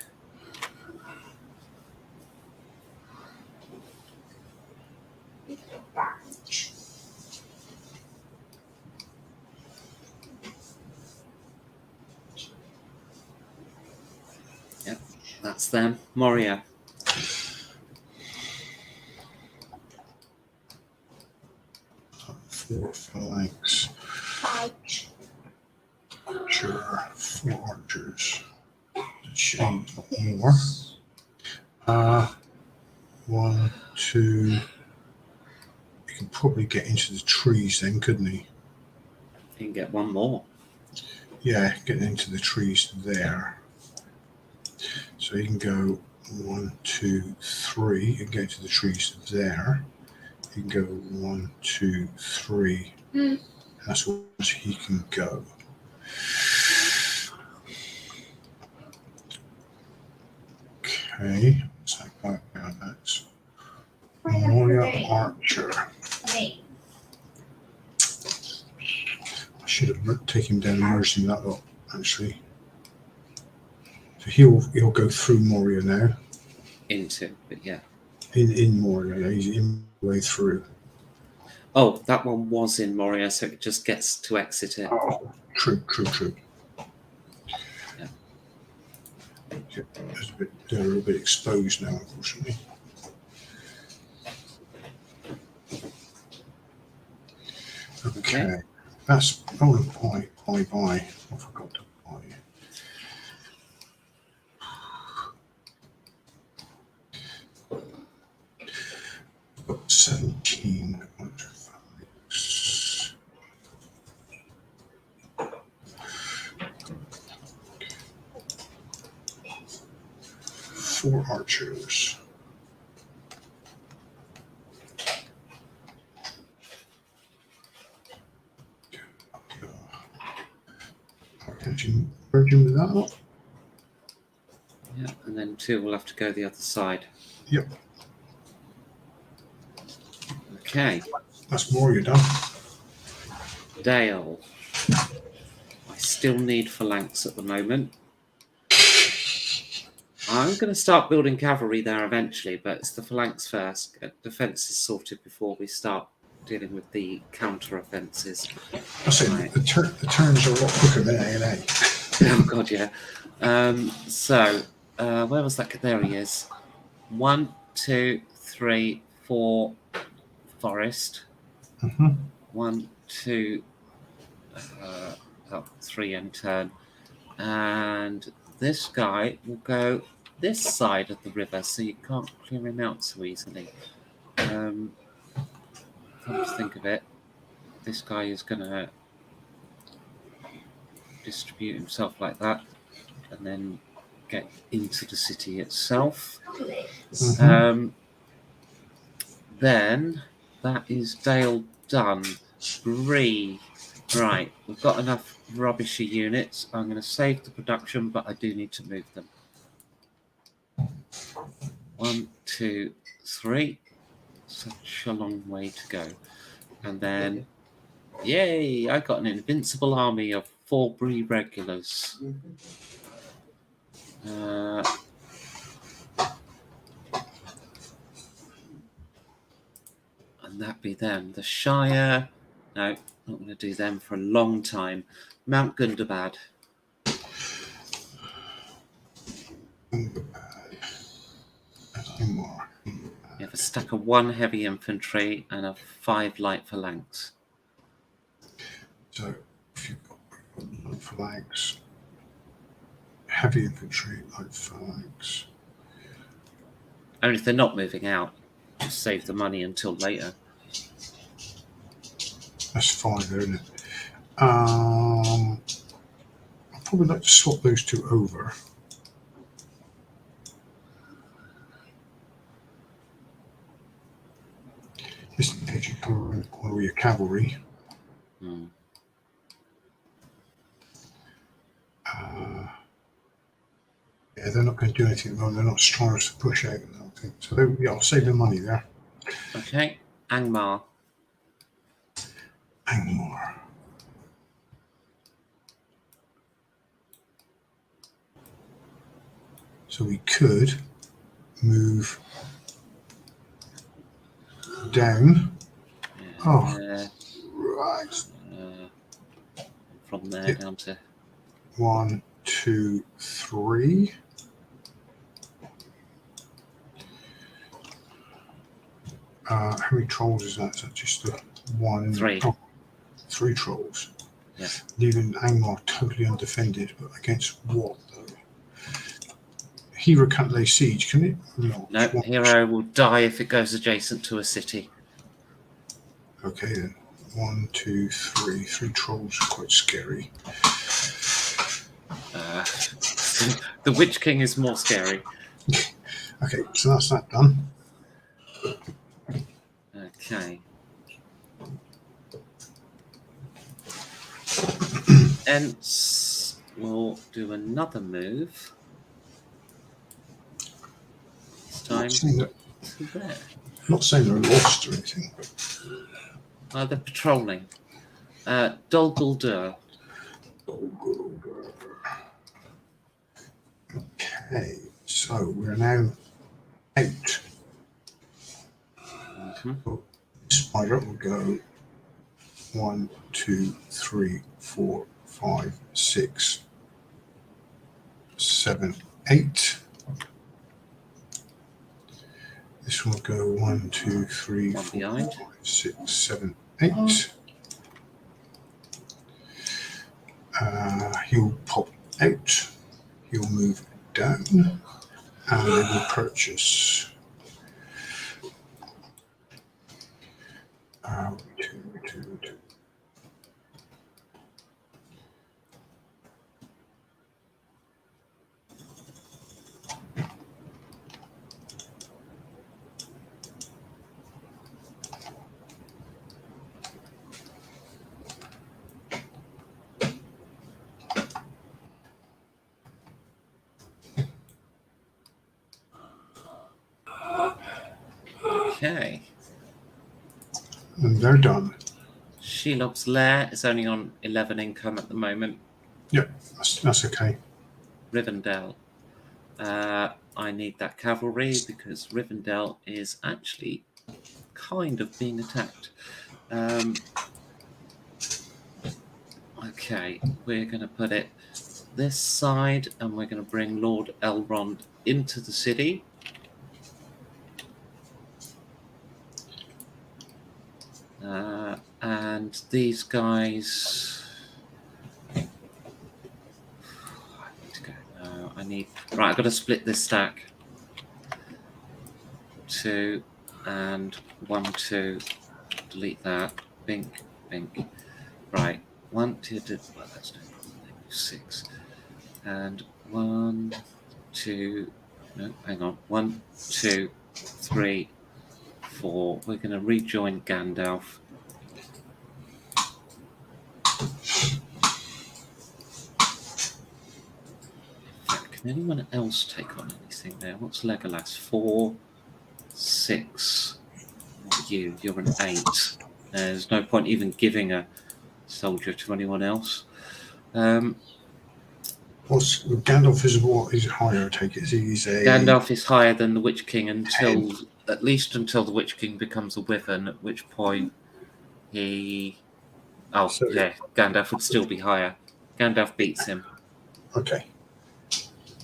[SPEAKER 1] Yep, that's them. Moria.
[SPEAKER 2] Four phalanx. Sure, 4 archers. Change more. 1, 2. He can probably get into the trees then, couldn't he?
[SPEAKER 1] You can get one more.
[SPEAKER 2] Yeah, getting into the trees there. So you can go 1, 2, 3. You can get into the trees there. You can go 1, 2, 3. That's where he can go. Okay, so that. Moria Archer. I should have taken him down and merged him that lot, actually. So he'll go through Moria now.
[SPEAKER 1] But yeah.
[SPEAKER 2] In Moria, yeah, he's in the way through.
[SPEAKER 1] Oh, that one was in Moria, so it just gets to exit it.
[SPEAKER 2] Oh, true.
[SPEAKER 1] Yeah.
[SPEAKER 2] They're a little bit exposed now, unfortunately. Okay. That's buy. I forgot to buy. Got 17. 4 archers. Can't you merge him with that lot?
[SPEAKER 1] Yeah, and then 2 will have to go the other side.
[SPEAKER 2] Yep.
[SPEAKER 1] Okay.
[SPEAKER 2] That's more you're done.
[SPEAKER 1] Dale. I still need phalanx at the moment. I'm going to start building cavalry there eventually, but it's the phalanx first. Get defences sorted before we start dealing with the counter offences.
[SPEAKER 2] I say right. the turns are a lot quicker than A&A.
[SPEAKER 1] Oh god, yeah. So where was that? There he is. 1, 2, 3, 4 forest. 1, 2, 3 end turn, and this guy will go this side of the river, so you can't clear him out so easily. Come to think of it, this guy is going to distribute himself like that, and then get into the city itself. Then that is Dale done. Bree. Right, we've got enough rubbishy units. I'm going to save the production, but I do need to move them. 1, 2, 3. Such a long way to go. And then, yay, I got an invincible army of 4 Bree regulars. And that be them. The Shire. No, not going to do them for a long time. Mount Gundabad. You have a stack of 1 heavy infantry and a 5 light phalanx.
[SPEAKER 2] So if you've got light phalanx, heavy infantry, light phalanx.
[SPEAKER 1] Only if they're not moving out, just save the money until later.
[SPEAKER 2] That's 5 there, isn't it? I'd probably like to swap those 2 over. Just in case you can call your cavalry. Yeah, they're not going to do anything wrong. They're not strong enough to push out. I don't think. So I'll save the money there.
[SPEAKER 1] Okay, Angmar.
[SPEAKER 2] So we could move down. Right.
[SPEAKER 1] From there down to
[SPEAKER 2] 1, 2, 3. How many trolls is that? Is that just the 1?
[SPEAKER 1] 3.
[SPEAKER 2] 3 trolls.
[SPEAKER 1] Yeah.
[SPEAKER 2] Leaving Angmar totally undefended, but against what though? Hero can't lay siege, can it?
[SPEAKER 1] No, Hero will die if it goes adjacent to a city.
[SPEAKER 2] Okay then. 1, 2, 3. 3 trolls are quite scary.
[SPEAKER 1] The Witch King is more scary.
[SPEAKER 2] Okay, so that's that done.
[SPEAKER 1] Okay. Ents will do another move. This time to there.
[SPEAKER 2] not saying they're lost or anything, but
[SPEAKER 1] They're patrolling. Dolguldur.
[SPEAKER 2] okay. So we're now 8. Spider will go 1, 2, 3, 4, 5, 6, 7, 8. This will go 1, 2, 3, 4, 5, 6, 7, 8. He'll pop out. He'll move down, and they will purchase. Two.
[SPEAKER 1] Okay.
[SPEAKER 2] And they're done.
[SPEAKER 1] Shelob's Lair is only on 11 income at the moment.
[SPEAKER 2] Yep, that's okay.
[SPEAKER 1] Rivendell. I need that cavalry because Rivendell is actually kind of being attacked. Okay, we're going to put it this side and we're going to bring Lord Elrond into the city. And these guys... Right, I've got to split this stack. 2 and 1, 2. Delete that. Bink, bink. Right, 1, 2, well, that's no problem. 6. And 1, 2. No, hang on. 1, 2, 3, 4. We're going to rejoin Gandalf. Can anyone else take on anything there? What's Legolas? 4, 6. You're an 8. There's no point even giving a soldier to anyone else.
[SPEAKER 2] Gandalf is what? He's higher, I take it.
[SPEAKER 1] Gandalf is higher than the Witch King at least until the Witch King becomes a wyvern, at which point he... Oh, so, yeah, Gandalf would still be higher. Gandalf beats him.
[SPEAKER 2] Okay.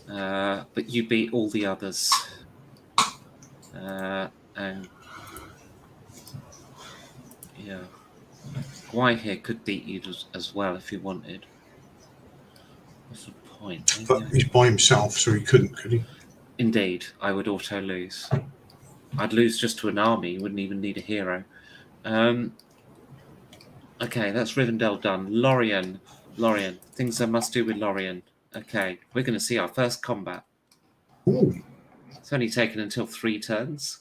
[SPEAKER 1] But you beat all the others. And yeah, Gwaihir could beat you as well if he wanted. What's the point? Maybe
[SPEAKER 2] but he's by himself, so he couldn't, could he?
[SPEAKER 1] Indeed, I would auto lose. I'd lose just to an army. You wouldn't even need a hero. Okay, that's Rivendell done. Lorien. Things I must do with Lorien. Okay, we're going to see our first combat.
[SPEAKER 2] Ooh.
[SPEAKER 1] It's only taken until 3 turns.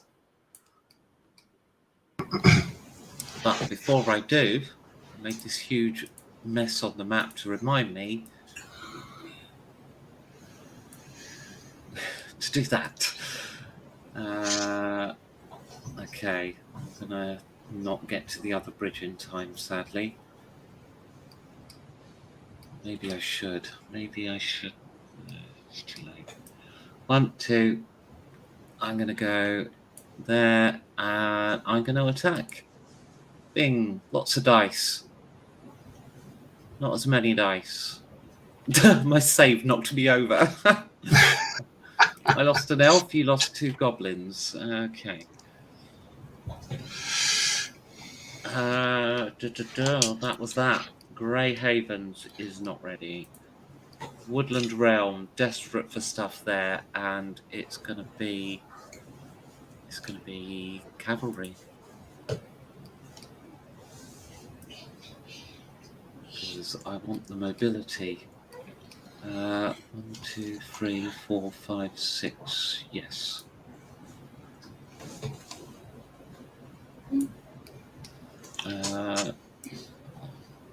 [SPEAKER 1] But before I do, I make this huge mess on the map to remind me to do that. Okay, I'm going to not get to the other bridge in time, sadly. Maybe I should. It's too late. 1, 2. I'm going to go there and I'm going to attack. Bing! Lots of dice. Not as many dice. My save knocked me over. I lost an elf, you lost 2 goblins. Okay. That was that. Grey Havens is not ready. Woodland Realm, desperate for stuff there, and it's gonna be cavalry. Because I want the mobility. 1, 2, 3, 4, 5, 6. Yes. Uh,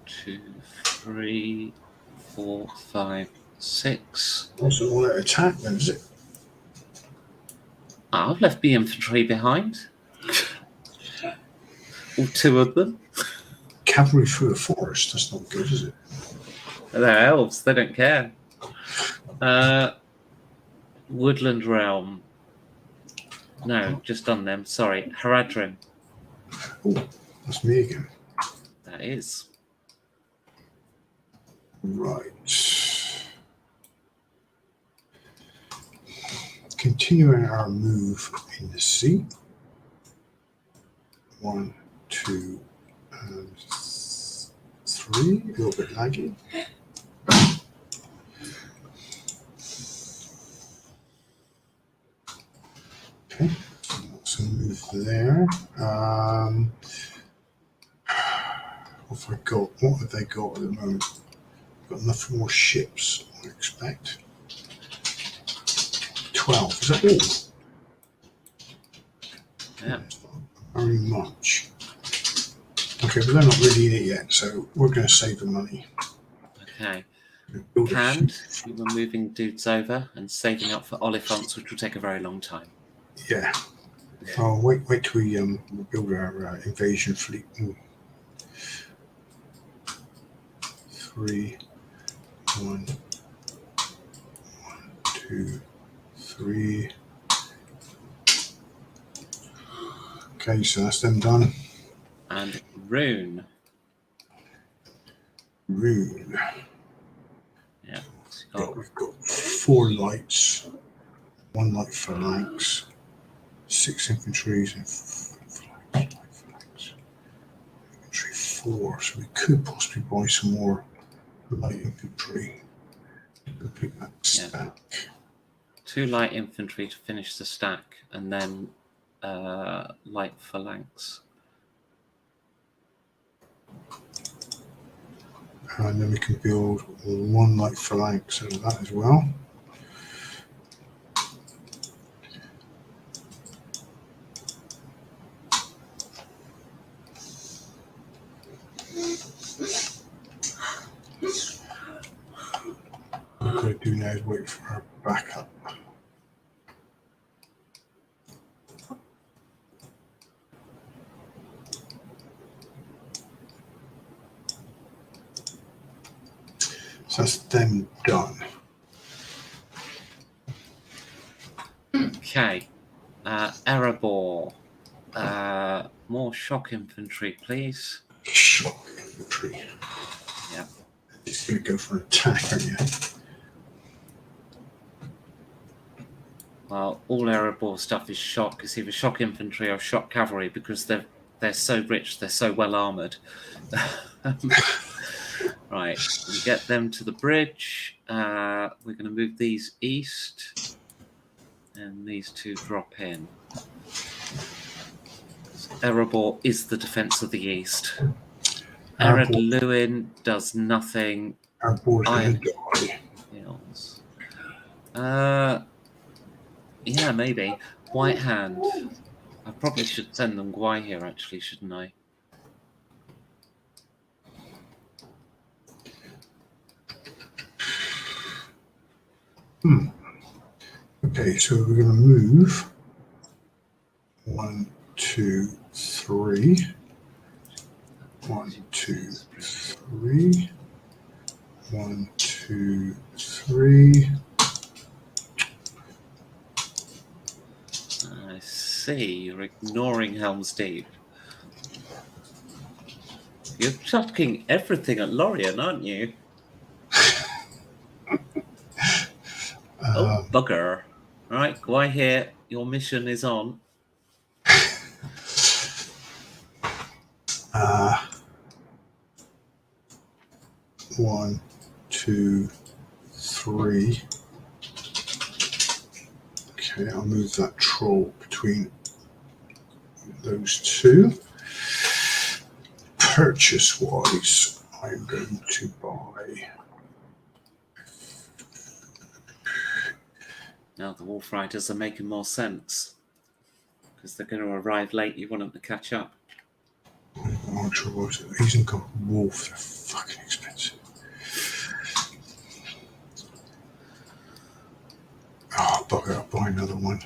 [SPEAKER 1] 2, 3, 4, 5, 6.
[SPEAKER 2] Also, want to attack then, is it?
[SPEAKER 1] I've left the infantry behind. Or two of them.
[SPEAKER 2] Cavalry through the forest. That's not good, is it?
[SPEAKER 1] They're elves. They don't care. Woodland Realm. No, just on them. Sorry. Haradrim.
[SPEAKER 2] Oh, that's me again.
[SPEAKER 1] That is.
[SPEAKER 2] Right. Continuing our move in the sea. 1, 2, and 3. A little bit laggy. Okay, so move there. What have they got at the moment? Got nothing more ships, I expect. 12. Is that all?
[SPEAKER 1] Yeah.
[SPEAKER 2] Very much. Okay, but they're not really in it yet, so we're going to save the money.
[SPEAKER 1] Okay.
[SPEAKER 2] Build a
[SPEAKER 1] Canned. You were moving dudes over and saving up for Oliphants, which will take a very long time.
[SPEAKER 2] Yeah. Oh, wait till we build our invasion fleet. 3, 1, 2, 3. Okay, so that's them done.
[SPEAKER 1] And Rune.
[SPEAKER 2] Rune.
[SPEAKER 1] Yeah.
[SPEAKER 2] We've got 4 lights, 1 light phalanx, 6 infantries, and phalanx. Infantry 4. So we could possibly buy some more light infantry to complete that stack.
[SPEAKER 1] 2 light infantry to finish the stack, and then light phalanx.
[SPEAKER 2] And then we can build 1 light phalanx out of that as well. What we've got to do now is wait for our backup. So that's them done.
[SPEAKER 1] Okay. Erebor. More shock infantry, please.
[SPEAKER 2] Shock infantry.
[SPEAKER 1] Yeah.
[SPEAKER 2] Just going to go for an attack, aren't you?
[SPEAKER 1] Well, all Erebor stuff is shock. It's either shock infantry or shock cavalry because they're so rich, they're so well armored. Right, we get them to the bridge. We're going to move these east, and these 2 drop in. Erebor is the defense of the east. Ered Lewin does nothing.
[SPEAKER 2] Our board's going to die.
[SPEAKER 1] Yeah, maybe. White Hand. I probably should send them Gwai here, actually, shouldn't I?
[SPEAKER 2] Okay, so we're going to move 1, 2, 3. 1, 2, 3. 1, 2, 3.
[SPEAKER 1] I see. You're ignoring Helm's Deep. You're chucking everything at Lorien, aren't you? Oh, bugger. All right, Gwai here. Your mission is on.
[SPEAKER 2] 1, 2, 3. Okay, I'll move that troll between those 2. Purchase-wise, I'm going to buy...
[SPEAKER 1] Now the Wolf Riders are making more sense. Because they're going to arrive late, you want them to catch up.
[SPEAKER 2] He's in got Wolf, they're fucking expensive. Oh, bugger, I'll buy another one.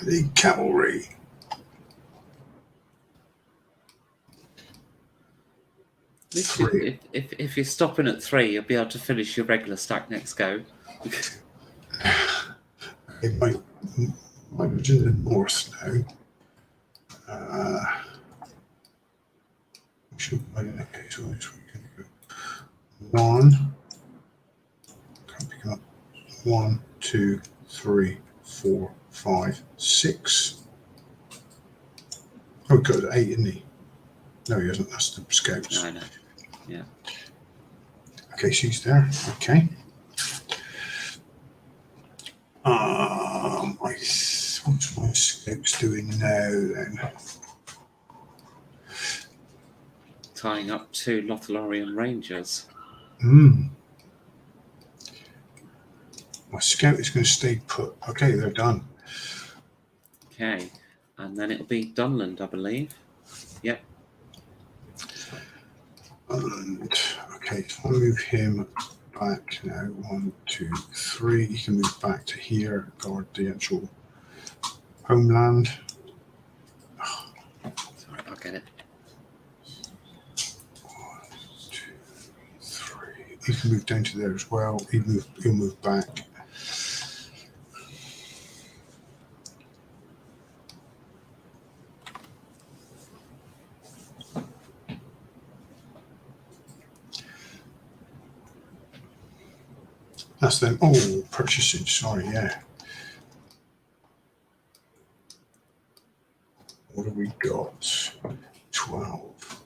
[SPEAKER 2] I need cavalry.
[SPEAKER 1] At least
[SPEAKER 2] Three.
[SPEAKER 1] if you're stopping at 3, you'll be able to finish your regular stack next go.
[SPEAKER 2] It might be in the north now. Okay, so we can go 1. Can pick up 1, 2, 3, 4, 5, 6. Oh, good, 8, isn't he? No, he hasn't. That's the scouts.
[SPEAKER 1] No, I know. Yeah.
[SPEAKER 2] Okay, she's there. Okay. What's my scouts doing now then?
[SPEAKER 1] Tying up 2 Lothlorien Rangers.
[SPEAKER 2] My scout is going to stay put. Okay, they're done.
[SPEAKER 1] Okay. And then it'll be Dunland, I believe. Yep.
[SPEAKER 2] And okay, so I'll move him back now. 1, 2, 3. He can move back to here, guard the actual homeland.
[SPEAKER 1] Sorry, I'll get it.
[SPEAKER 2] 1, 2, 3. He can move down to there as well. He'll move back. That's them. Oh, purchasing. Sorry, yeah. What have we got? 12.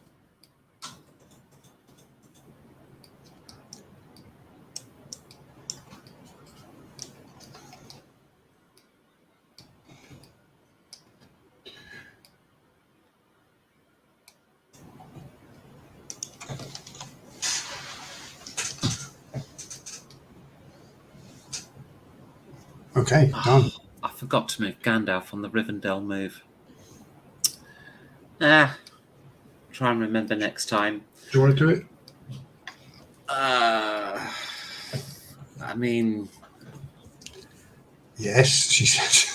[SPEAKER 2] Okay, done.
[SPEAKER 1] I forgot to move Gandalf on the Rivendell move. Try and remember next time.
[SPEAKER 2] Do you want to do it?
[SPEAKER 1] I mean,
[SPEAKER 2] Yes, she said.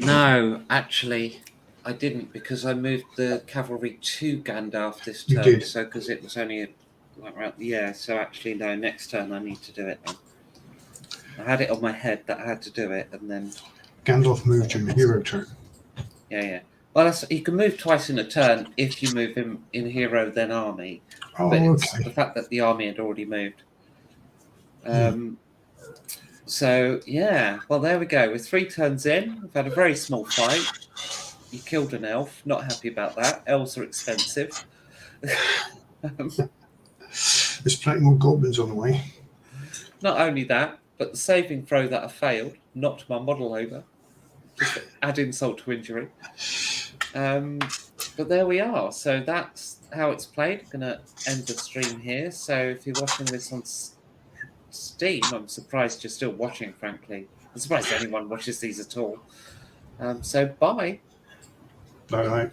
[SPEAKER 1] no, actually, I didn't because I moved the cavalry to Gandalf this
[SPEAKER 2] You
[SPEAKER 1] turn.
[SPEAKER 2] did.
[SPEAKER 1] So because it was only so actually no, next turn I need to do it then. I had it on my head that I had to do it, and then
[SPEAKER 2] Gandalf moved during the hero turn.
[SPEAKER 1] yeah. Well, you can move twice in a turn if you move him in hero then army.
[SPEAKER 2] Oh,
[SPEAKER 1] But it's
[SPEAKER 2] okay.
[SPEAKER 1] the fact that the army had already moved. So yeah, well there we go. We're 3 turns in. We've had a very small fight. You killed an elf. Not happy about that. Elves are expensive.
[SPEAKER 2] There's plenty more goblins on the way.
[SPEAKER 1] Not only that, but the saving throw that I failed knocked my model over. Just to add insult to injury. But there we are. So that's how it's played. I'm going to end the stream here. So if you're watching this on Steam, I'm surprised you're still watching, frankly. I'm surprised anyone watches these at all. So bye.
[SPEAKER 2] Bye.